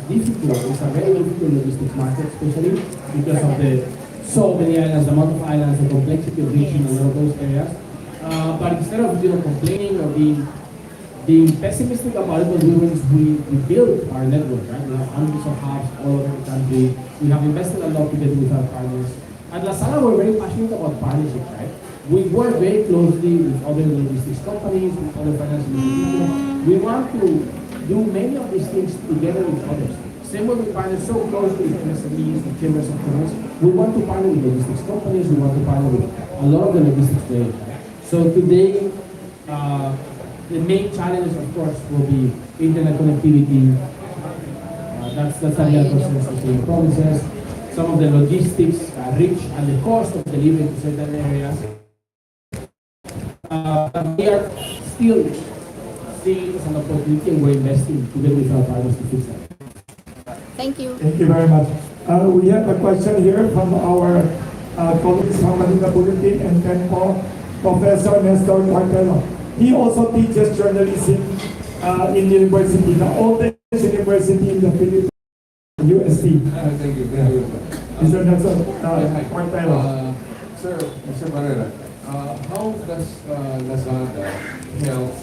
difficult. It's a very difficult logistics market, especially because of the so many islands, the amount of islands, the complexity of reaching a lot of those areas. But instead of complaining or being pessimistic about it, we build our network, right? We have hundreds of hubs all over the country. We have invested a lot together with our partners. At Lazada, we're very passionate about partnerships, right? We work very closely with other logistics companies, with other financial institutions. We want to do many of these things together with others. Same way we partner so closely with MSMEs, with chambers of commerce. We want to partner with logistics companies. We want to partner with a lot of the logistics players. Right? So today, the main challenges, of course, will be internet connectivity. That's the real concerns between provinces. Some of the logistics reach and the cost of delivery to certain areas. But we are still seeing it as an opportunity, and we're investing together with our partners to fix that. Thank you. Thank you very much. We have a question here from our colleagues from Manila Bulletin and Tempo, Professor Nestor Martelo. He also teaches journalism in university, the oldest university in the Philippines, UST. Thank you. Thank you. Mr. Nestor Martelo. Sir, Mr. Barrera, how does Lazada help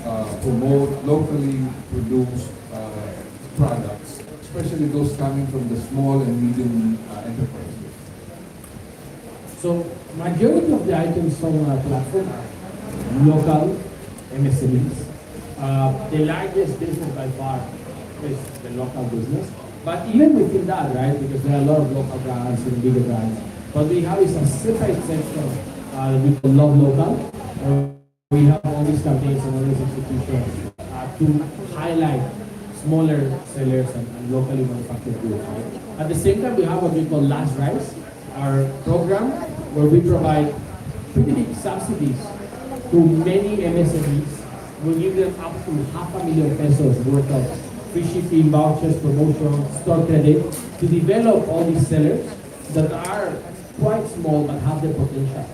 promote locally produced products, especially those coming from the small and medium enterprises? So, majority of the items on our platform are local MSMEs. The largest business by far is the local business. But even within that, right, because there are a lot of local brands and bigger brands, what we have is a separate section we call Love Local. We have all these campaigns and all these institutions to highlight smaller sellers and locally manufactured goods. Right? At the same time, we have what we call Last Rice, our program where we provide pretty big subsidies to many MSMEs. We give them up to 500,000 pesos worth of free shipping, vouchers, promotions, store credit to develop all these sellers that are quite small but have the potential.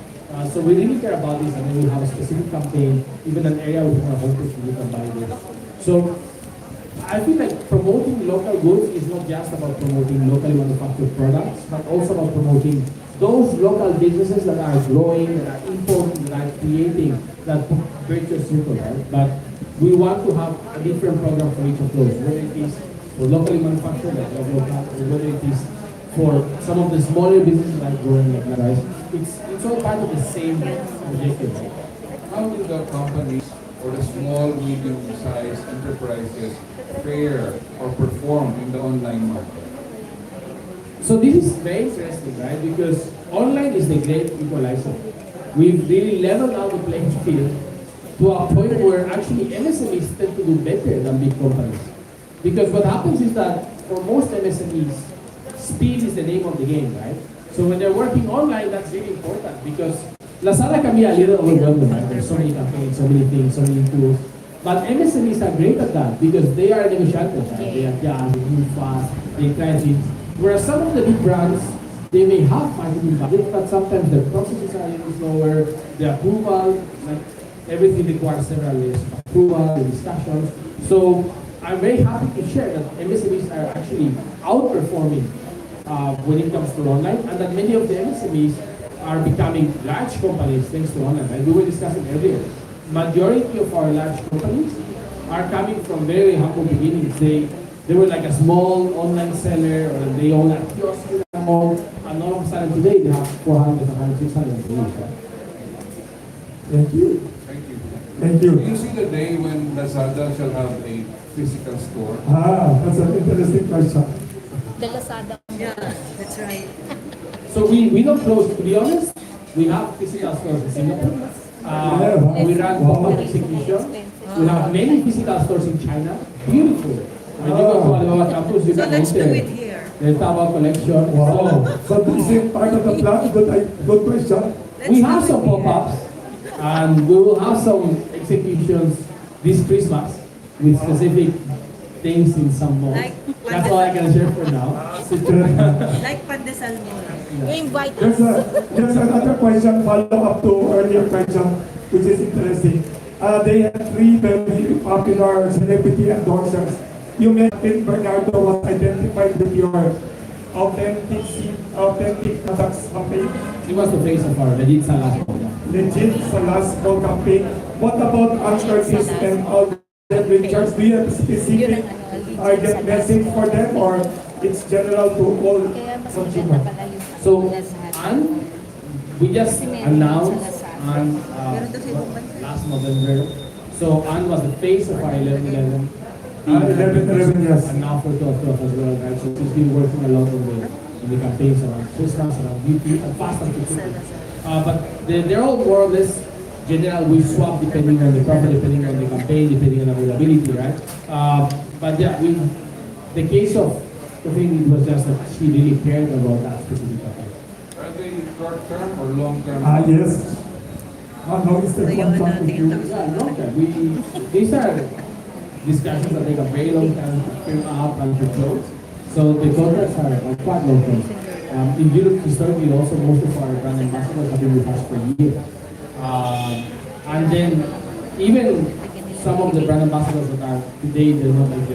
So we really care about this, and then we have a specific campaign, even an area within our homepage where you can buy this. So I feel like promoting local goods is not just about promoting locally manufactured products, but also about promoting those local businesses that are growing, that are importing, that are creating that virtuous circle, right? But we want to have a different program for each of those, whether it is for locally manufactured, like local, or whether it is for some of the smaller businesses like growing like rice. It's all part of the same objective, right? How do the companies or the small, medium-sized enterprises fare or perform in the online market? So this is very interesting, right? Because online is the great equalizer. We've really leveled out the playing field to a point where actually MSMEs tend to do better than big companies. Because what happens is that for most MSMEs, speed is the name of the game, right? So when they're working online, that's really important because Lazada can be a little overwhelming, right? There's so many campaigns, so many things, so many tools. But MSMEs are great at that because they are negotiators. Right? They adjust, they move fast, they try things. Whereas some of the big brands, they may have marketing budget, but sometimes the processes are a little slower. The approval, like everything requires several layers of approval, the discussions. So I'm very happy to share that MSMEs are actually outperforming when it comes to online, and that many of the MSMEs are becoming large companies thanks to online. Right? We were discussing earlier. Majority of our large companies are coming from very humble beginnings. They were like a small online seller, or they own a kiosk in a mall, and all of a sudden today they have 400, 500, 600 employees. Right? Thank you. Thank you. Thank you. Do you see the day when Lazada shall have a physical store? That's an interesting question. The Lazada. Yeah, that's right. So we don't close, to be honest. We have physical stores in Singapore. We run pop-up execution. We have many physical stores in China. Beautiful. When you go to Alibaba campus, you can Let's do enter it here. the Taba collection. Wow. So this is part of the plan. Good question. We have some pop-ups, and we will have some executions this Christmas with specific things in some malls. Like That's all I can share for now. Like Pandesal Mall. You invite There's another question, follow up to earlier question, which is interesting. They have three very popular celebrity endorsers. You mentioned Bernardo was identified with your authentic products campaign, It was the face of our legit Salas. legit Salasco campaign. What about Archivido and Alden Richards? Do you have specific target message for them, or it's general to all consumers? So, and we just announced on last November. So, Anne was the face of our 11/11. 11/11, yes. And now for 12/12 as well, right? So, she's been working a lot on the campaigns around Christmas, around beauty, and fast and security. But they're all more or less general. We swap depending on the profit, depending on the campaign, depending on availability, right? But yeah, the case of I think it was just that she really cared about that specific topic. Are they short-term or long-term? Yes. How long is the contract with you? Yeah, long term. These are discussions that take a very long time to firm up and to close. So the contracts are quite long term. In Europe, historically, also most of our brand ambassadors have been with us for years. And then even some of the brand ambassadors that are today, they're not like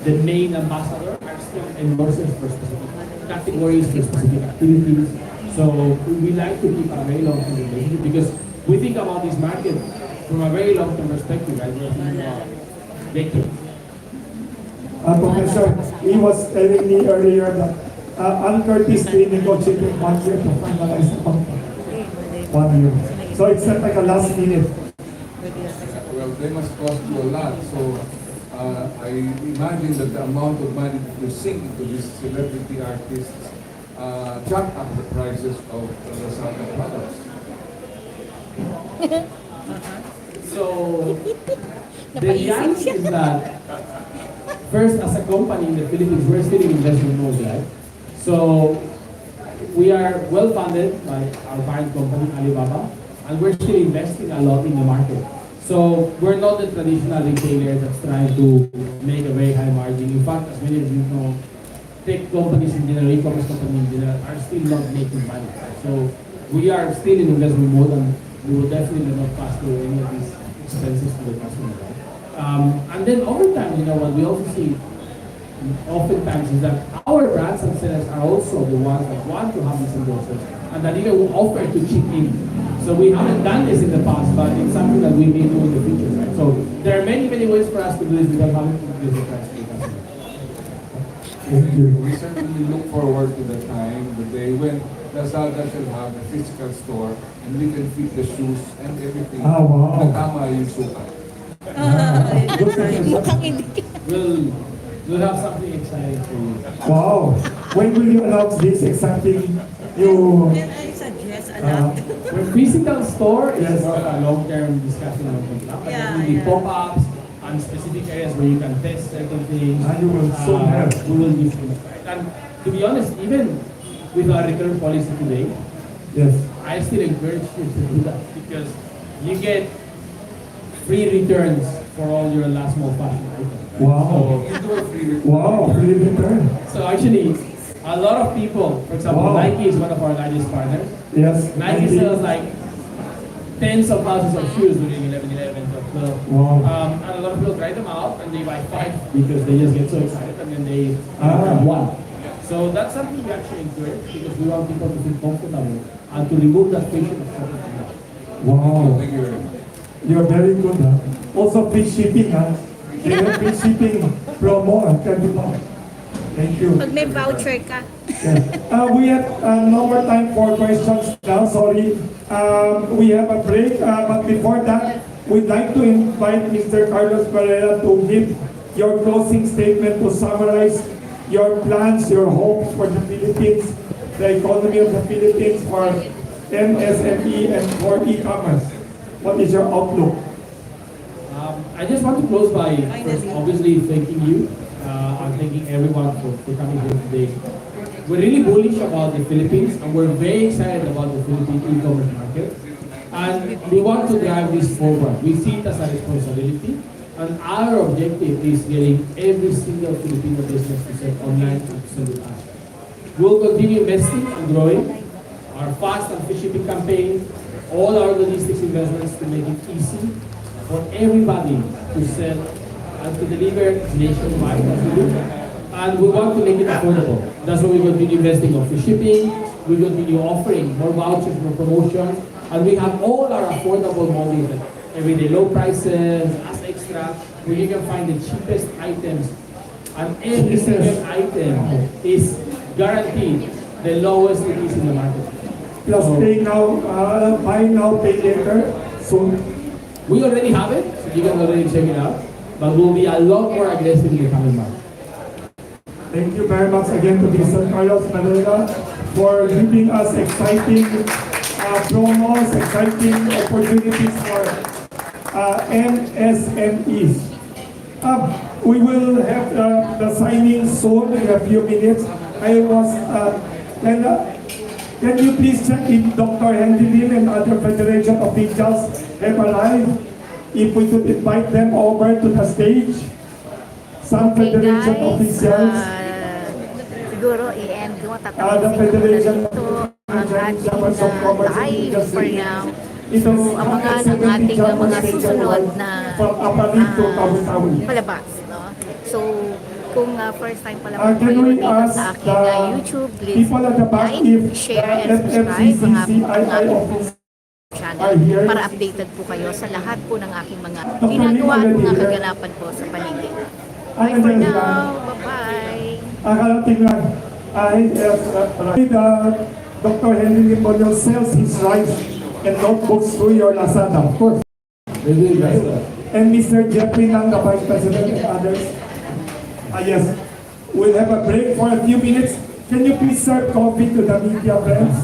the main ambassador, are still endorsers for specific categories, for specific activities. So we like to keep a very long-term relationship because we think about this market from a very long-term perspective, right? We're thinking about decades. Professor, he was telling me earlier that Anchor is negotiating 1 year to finalize the contract. 1 year. So it's not like a last minute. Well, they must cost you a lot. So I imagine that the amount of money that you sink into these celebrity artists jack up the prices of Lazada products. So the reality is that first, as a company in the Philippines, we're still in investment mode, right? So we are well funded by our parent company, Alibaba, and we're still investing a lot in the market. So we're not the traditional retailer that's trying to make a very high margin. In fact, as many of you know, tech companies in general, e-commerce companies in general, are still not making money. So we are still in investment mode, and we will definitely not pass through any of these expenses to the customer. And then over time, you know, what we also see oftentimes is that our brands and sellers are also the ones that want to have these endorsers and that even will offer to chip in. So we haven't done this in the past, but it's something that we may do in the future, right? So there are many, many ways for us to do this without having to do the price to the customer. Thank you. We certainly look forward to the time, the day when Lazada shall have a physical store and we can fit the shoes and everything. Wow. Nakama yung sukat. We'll have something exciting for you. Wow. When will you announce this exactly? You Can I suggest a lot? For physical store, it's more of a long-term discussion on contract. Yeah, There will be yeah. pop-ups and specific areas where you can test certain things. And you will soon have. We will give you. And to be honest, even with our return policy today, yes. I still encourage you to do that because you get free returns for all your last mall fashion items. Right? Wow. Wow, really return. So actually, a lot of people, for example, Wow. Nike is one of our largest partners. Yes. Nike sells like tens of thousands of shoes during 11/11, 12. Wow. And a lot of people try them out and they buy 5 because they just get so excited and then they have one. So that's something we actually encourage because we want people to feel comfortable and to remove that friction of shopping. Wow. Thank you very much. You're very good. Also free shipping. They have free shipping promo at Katipunan. Thank you. Pag may voucher ka. We have no more time for questions now, sorry. We have a break, but before that, we'd like to invite Mr. Carlos Barrera to give your closing statement to summarize your plans, your hopes for the Philippines, the economy of the Philippines, for MSME and for e-commerce. What is your outlook? I just want to close by first obviously thanking you and thanking everyone for coming here today. We're really bullish about the Philippines and we're very excited about the Philippine e-commerce market. And we want to drive this forward. We see it as a responsibility. And our objective is getting every single Filipino business to sell online and to sell with us. We'll continue investing and growing our fast and free shipping campaign, all our logistics investments to make it easy for everybody to sell and to deliver nationwide as we do. And we want to make it affordable. That's why we continue investing on free shipping, we continue offering more vouchers, more promotions, and we have all our affordable models like everyday low prices, as extra, where you can find the cheapest items. And every single item is guaranteed the lowest it is in the market. Plus pay now, buy now, pay later, soon. We already have it, so you can already check it out, but we'll be a lot more aggressive in the coming months. Thank you very much again to Mr. Carlos Barrera for giving us exciting promos, exciting opportunities for MSMEs. We will have the signing soon in a few minutes. Can you please check if Dr. Henry and other Federation officials have arrived? If we could invite them over to the stage. Some Federation officials. Siguro i-end ko The tatapos Federation ito ang ating live for now. So, abangan ang ating mga susunod na palabas. No? So, kung first time pa lang Can kayo we dito ask sa aking YouTube, please people at the back like, if share, and subscribe ang aking FFCCCII channel para updated po kayo sa lahat po ng aking mga ginagawa at mga kaganapan po sa paligid. Bye for now. Bye-bye. Akalating lang. Dr. Henry Limonyo sells his rice and notebooks through your Lazada, of course. And Mr. Jeffrey Nang, the Vice President and others. Yes, we'll have a break for a few minutes. Can you please serve coffee to the media friends?